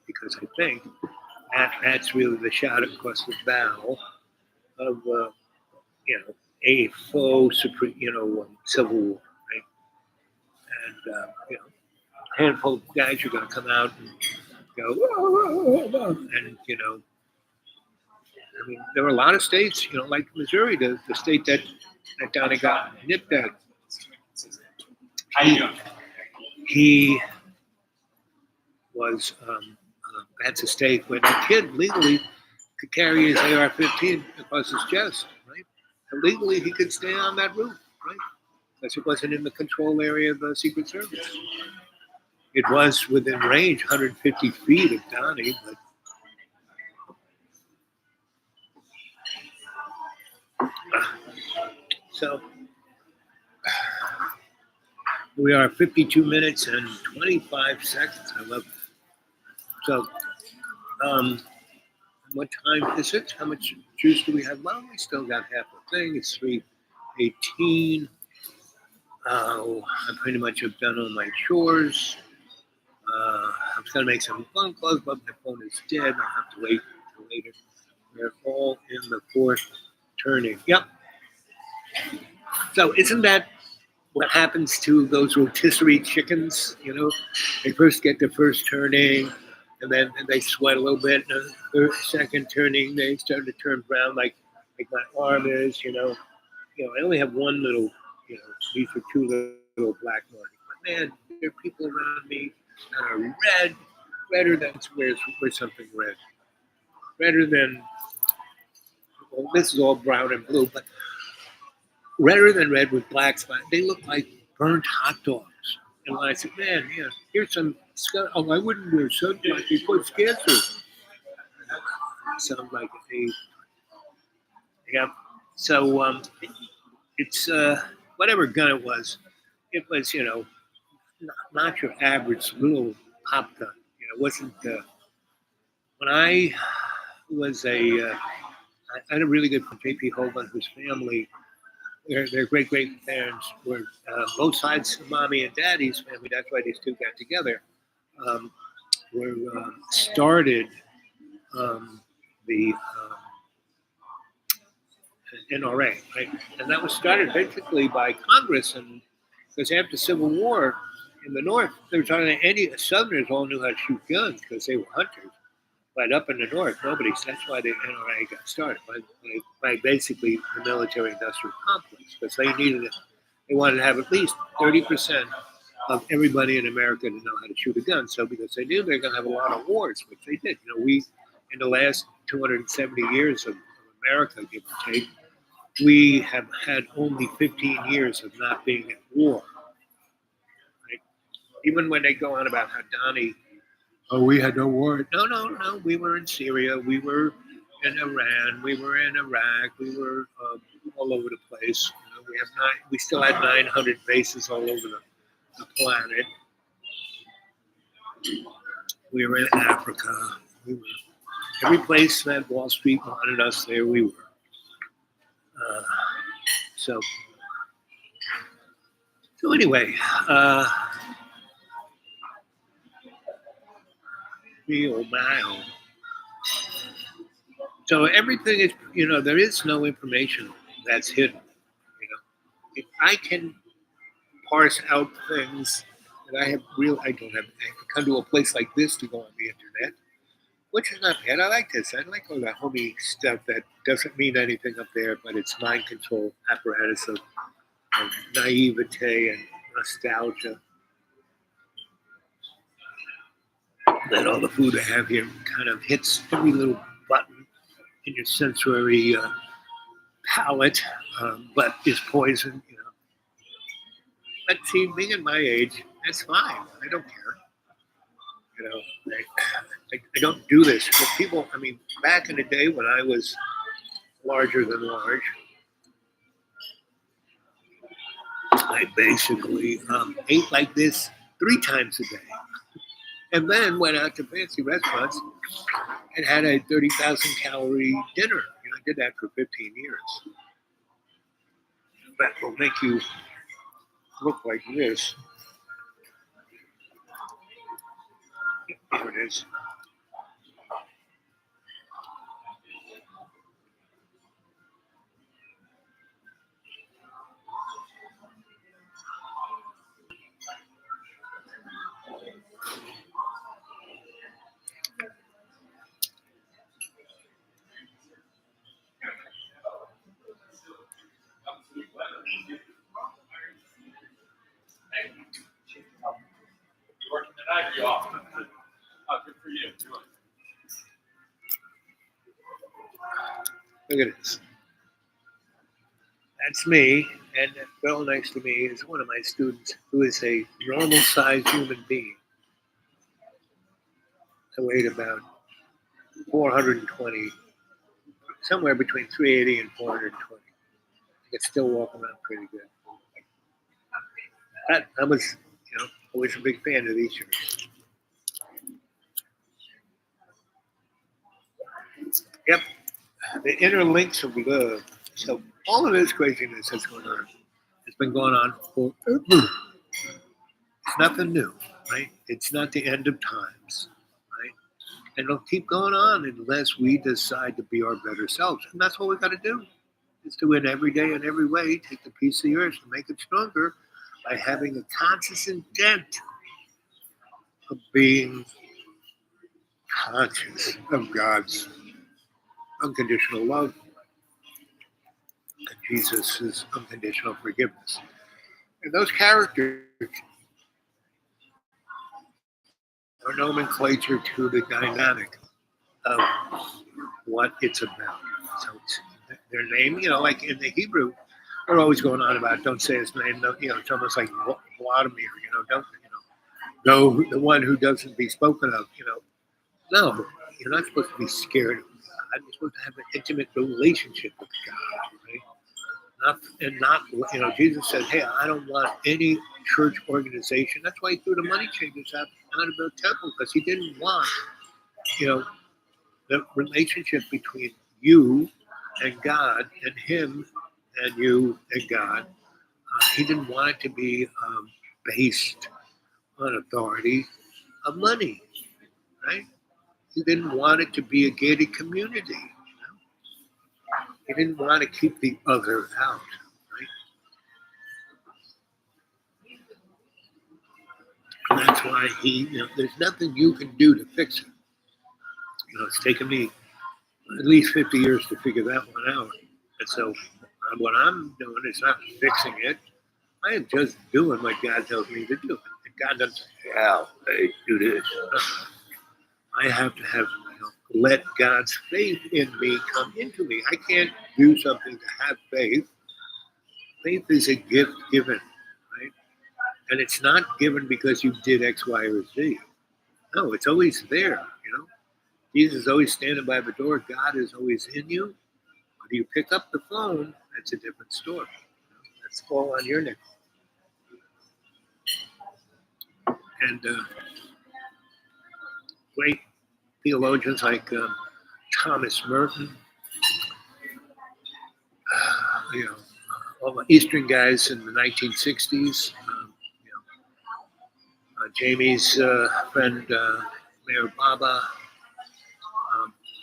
because I think that's really the shot across the bow of, a faux supreme, civil war, right? And, a handful of guys are going to come out and go, whoa, and, there were a lot of states, like Missouri, the state that Donnie got nipped at. He was, that's a state where the kid legally could carry his AR-15 across his chest, right? And legally, he could stay on that roof, right? Because it wasn't in the control area of the Secret Service. It was within range, 150 feet of Donnie, but so we are 52 minutes and 25 seconds. I love it. So, what time is it? How much juice do we have? Well, we still got half a thing. It's 3:18. I pretty much have done all my chores. I'm just going to make some phone calls, but my phone is dead. I'll have to wait until later. They're all in the fourth turning. Yep. So isn't that what happens to those rotisserie chickens? They first get their first turning, and then they sweat a little bit. And the second turning, they start to turn brown, like my arm is. I only have one little. These are two little black markings. But man, there are people around me that are redder than where's something red, redder than. Well, this is all brown and blue, but redder than red with black spots. They look like burnt hot dogs. And when I said, man, here's some scott. Oh, I wouldn't wear sunblock because cancer. Sound like a yeah. So it's whatever gun it was not your average little pop gun. It wasn't. When I was I had a really good friend, J.P. Hogan, whose family, their great-great-parents were both sides of mommy and daddy's family. That's why these two got together. Were started the NRA, right? And that was started basically by Congress, and because after the Civil War in the North, there was any Southerners all knew how to shoot guns because they were hunters. But up in the North, nobody. So that's why the NRA got started by basically the military-industrial complex, because they needed it. They wanted to have at least 30% of everybody in America to know how to shoot a gun. So because they knew they were going to have a lot of wars, which they did. in the last 270 years of America, give or take, we have had only 15 years of not being at war. Right? Even when they go on about how Donnie, oh, we had no war. No. We were in Syria. We were in Iran. We were in Iraq. We were all over the place. We still had 900 bases all over the planet. We were in Africa. We were every place that Wall Street wanted us. There we were. So anyway, my. So everything is, there is no information that's hidden. If I can parse out things that I don't have. I can come to a place like this to go on the internet, which is not bad. I like this. I like all that homey stuff that doesn't mean anything up there, but it's mind control apparatus of naivete and nostalgia. That all the food I have here kind of hits every little button in your sensory palate, but is poison. But see, being at my age, that's fine. I don't care. I don't do this. But people, back in the day when I was larger than large, I basically ate like this 3 times a day. And then went out to fancy restaurants and had a 30,000 calorie dinner. I did that for 15 years. That will make you look like this. Here it is. Working tonight, you off? Oh, good for you. Look at this. That's me, and that girl next to me is one of my students who is a normal-sized human being. I weighed about 420, somewhere between 380 and 420. I could still walk around pretty good. I was, always a big fan of these shirts. Yep, the inner links of love. So all of this craziness has gone on. It's been going on forever. It's nothing new, right? It's not the end of times, right? And it'll keep going on unless we decide to be our better selves. And that's what we got to do. Is to in every day and every way, take the piece of yours and make it stronger by having a conscious intent of being conscious of God's unconditional love and Jesus' unconditional forgiveness. And those characters are nomenclature to the dynamic of what it's about. So it's their name, like in the Hebrew, they're always going on about don't say his name. No, it's almost like Vladimir, don't, go the one who doesn't be spoken of, No, you're not supposed to be scared of God. You're supposed to have an intimate relationship with God, right? Not, Jesus said, hey, I don't want any church organization. That's why he threw the money changers out of the temple, because he didn't want, the relationship between you and God and him and you and God. He didn't want it to be based on authority of money, right? He didn't want it to be a gated community. He didn't want to keep the other out, right? And that's why there's nothing you can do to fix it. It's taken me at least 50 years to figure that one out. And so what I'm doing is not fixing it. I am just doing what God tells me to do. And God doesn't say, hey, do this. I have to have let God's faith in me come into me. I can't do something to have faith. Faith is a gift given, right? And it's not given because you did X, Y, or Z. No, it's always there, you know. Jesus is always standing by the door. God is always in you. But you pick up the phone, that's a different story. You know? That's all on your neck. And great theologians like Thomas Merton, you know, all the Eastern guys in the 1960s, you know, Jamie's friend Mayor Baba.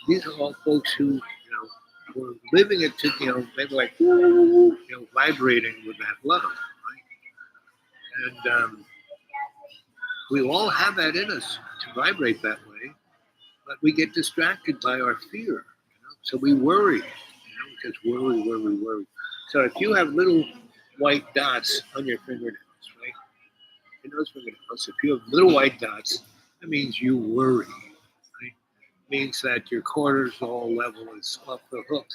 These are all folks who, you know, were living it to, you know, they were like, you know, vibrating with that love, right? And we all have that in us to vibrate that way, but we get distracted by our fear, you know? So we worry, you know, just worry. So if you have little white dots on your fingernails, right? In those fingernails, if you have little white dots, that means you worry, right? It means that your cortisol level is off the hook,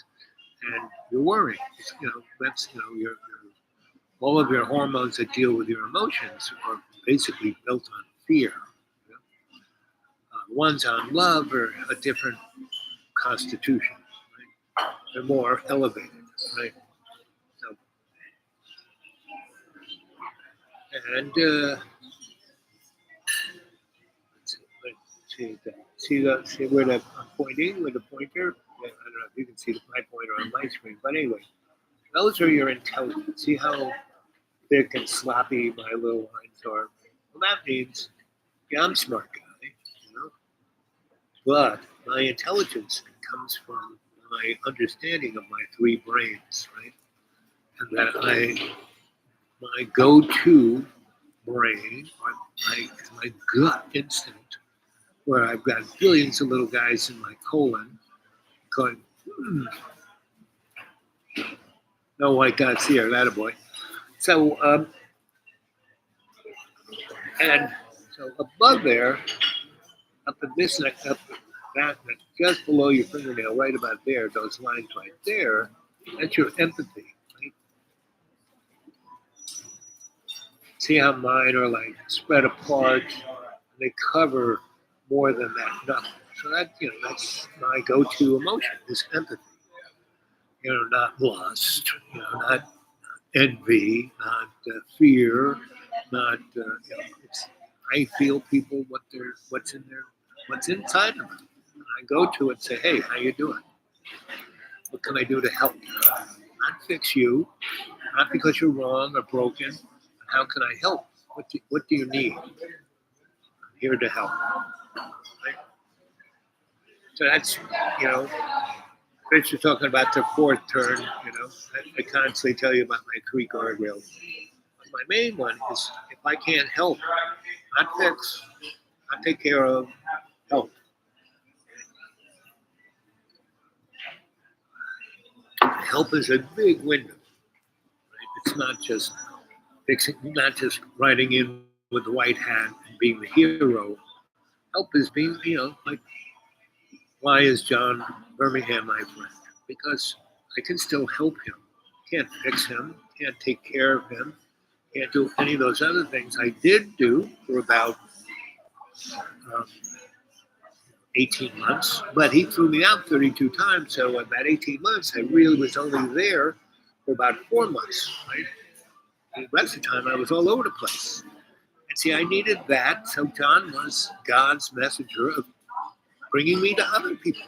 and you're worrying. You know, that's, you know, your all of your hormones that deal with your emotions are basically built on fear. You know? Ones on love are a different constitution, right? They're more elevated, right? So, and see where I'm pointing with the pointer? I don't know if you can see my pointer on my screen, but anyway, those are your intelligence. See how thick and sloppy my little lines are? Well, that means, yeah, I'm a smart guy, you know, but my intelligence comes from my understanding of my three brains, right? And that my go-to brain, my gut instinct, where I've got billions of little guys in my colon going, no white dots here, attaboy. So, and so above there, up in this neck, up that neck, just below your fingernail, right about there, those lines right there, that's your empathy, right? See how mine are like spread apart, they cover more than that, nothing. So that, you know, that's my go-to emotion, is empathy. You know, not lust, you know, not envy, not fear, not, you know, it's, I feel people what's inside of them. And I go to it and say, hey, how you doing? What can I do to help you? Not fix you, not because you're wrong or broken. How can I help? What do you need? I'm here to help. Right? So that's, you know, Chris was talking about the fourth turn, you know. I constantly tell you about my three guardrails. My main one is if I can't help, not fix, not take care of, help. Help is a big window. Right? It's not just fixing, not just riding in with the white hat and being the hero. Help is being, you know, like, why is John Birmingham my friend? Because I can still help him. Can't fix him, can't take care of him, can't do any of those other things I did do for about 18 months, but he threw me out 32 times. So in that 18 months, I really was only there for about 4 months, right? And the rest of the time, I was all over the place. And see, I needed that. So John was God's messenger of bringing me to other people,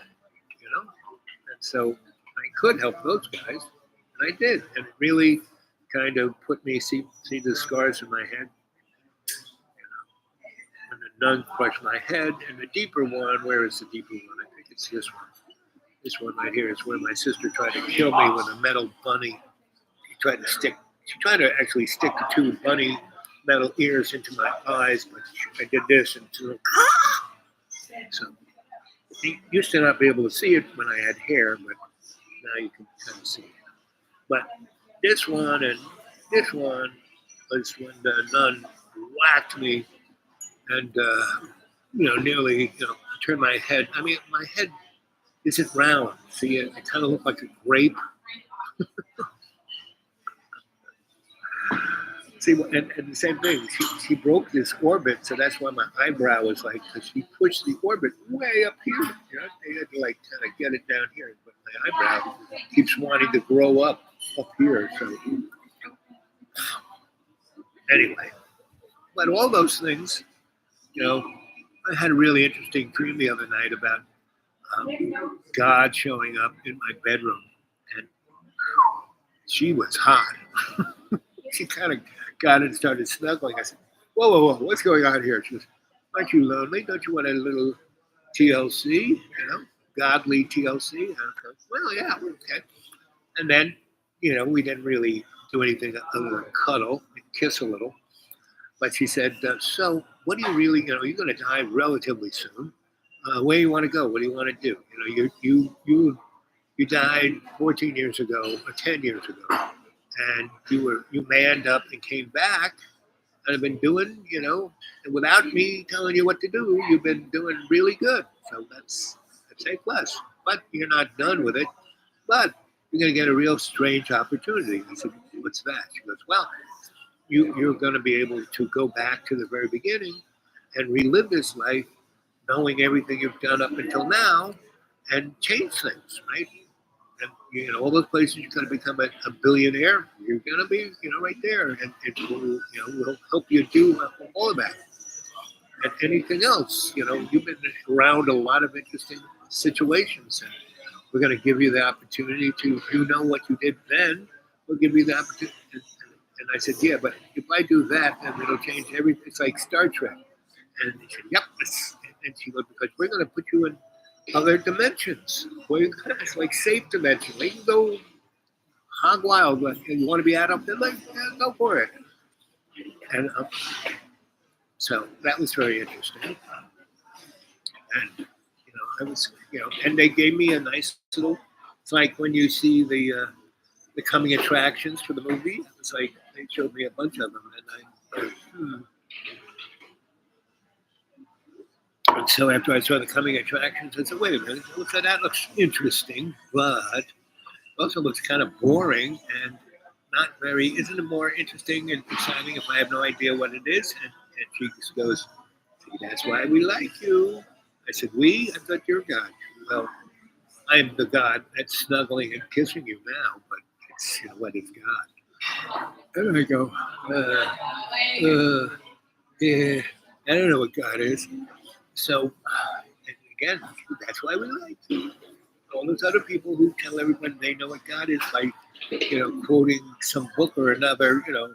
you know? And so I could help those guys, and I did. And it really kind of put me, see the scars in my head? You know? And the nun crushed my head. And the deeper one, where is the deeper one? I think it's this one. This one right here is where my sister tried to kill me with a metal bunny. She tried to actually stick the two bunny metal ears into my eyes, but I did this and so you used to not be able to see it when I had hair, but now you can kind of see it. But this one and this one was when the nun whacked me and, you know, nearly, you know, turn my head. I mean, my head isn't round. See, it kind of look like a grape. See, and the same thing. She broke this orbit, so that's why my eyebrow was like, because she pushed the orbit way up here. You know, they had to like kind of get it down here, but my eyebrow keeps wanting to grow up here. So anyway, but all those things, you know, I had a really interesting dream the other night about God showing up in my bedroom, and she was hot. She kind of got in and started snuggling. I said, whoa, whoa, whoa, what's going on here? She goes, aren't you lonely? Don't you want a little TLC, you know, godly TLC? And I go, well, yeah, okay. And then, you know, we didn't really do anything other than cuddle and kiss a little. But she said, so what do you really, you know, you're going to die relatively soon. Where do you want to go? What do you want to do? You know, you died 14 years ago or 10 years ago. And you manned up and came back and have been doing, you know, and without me telling you what to do, you've been doing really good. So that's A plus. But you're not done with it. But you're going to get a real strange opportunity. I said, what's that? She goes, well, you're going to be able to go back to the very beginning and relive this life, knowing everything you've done up until now, and change things, right? And, you know, all those places you're going to become a billionaire. You're going to be, you know, right there, and it will, you know, will help you do all of that. And anything else, you know, you've been around a lot of interesting situations, and we're going to give you the opportunity to, you know, what you did then. We'll give you the opportunity. And I said, yeah, but if I do that, then it'll change everything. It's like Star Trek. And he said, yep. And she goes, because we're going to put you in other dimensions. It's like safe dimension. You can go hog wild. You want to be Adolf Hitler? Yeah, go for it. And so that was very interesting. And, you know, I was, you know, and they gave me a nice little, it's like when you see the coming attractions for the movie. It's like they showed me a bunch of them. And And so after I saw the coming attractions, I said, wait a minute, that looks interesting, but also looks kind of boring and not very, isn't it more interesting and exciting if I have no idea what it is? And she just goes, see, that's why we like you. I said, we? I thought you're God. Well, I'm the God that's snuggling and kissing you now, but it's, you know, what is God? And I go, yeah, I don't know what God is. So, and again, that's why we like you. All those other people who tell everyone they know what God is by, you know, quoting some book or another, you know,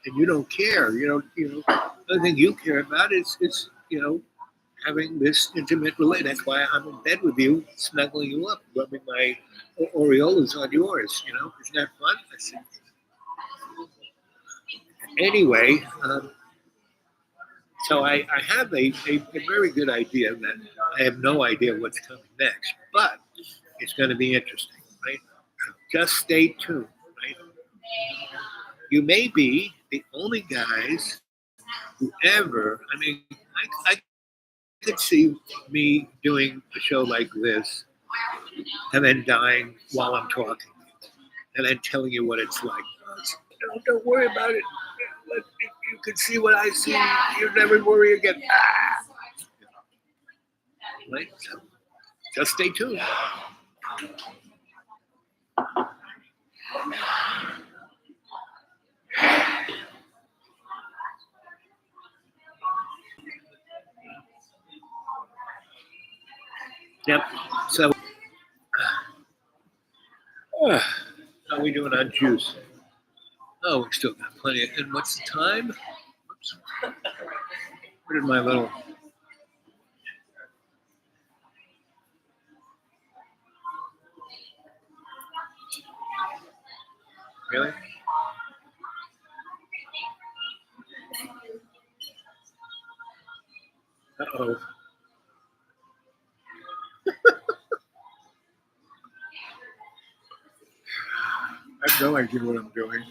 and you don't care. You know, the only thing you care about is you know, having this intimate relation. That's why I'm in bed with you, snuggling you up, rubbing my aureolas on yours. You know, isn't that fun? I said, anyway. So I have a very good idea that I have no idea what's coming next, but it's going to be interesting, right? Just stay tuned, right? You may be the only guys who ever, I mean, I could see me doing a show like this and then dying while I'm talking and then telling you what it's like. Don't worry about it. You can see what I see. You never worry again. Right? So just stay tuned. Yep. So how are we doing on juice? Oh, we still got plenty. And what's the time? Oops. Where did my little... Really? Uh-oh. I have no idea what I'm doing.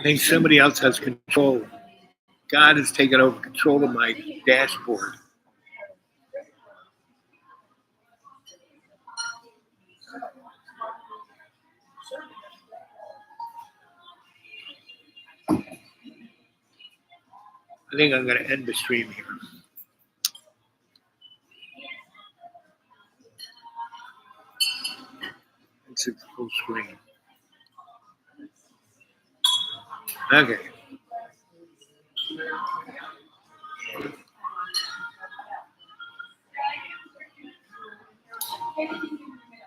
I think somebody else has control. God has taken over control of my dashboard. I think I'm going to end the stream here. It's a full screen. Okay.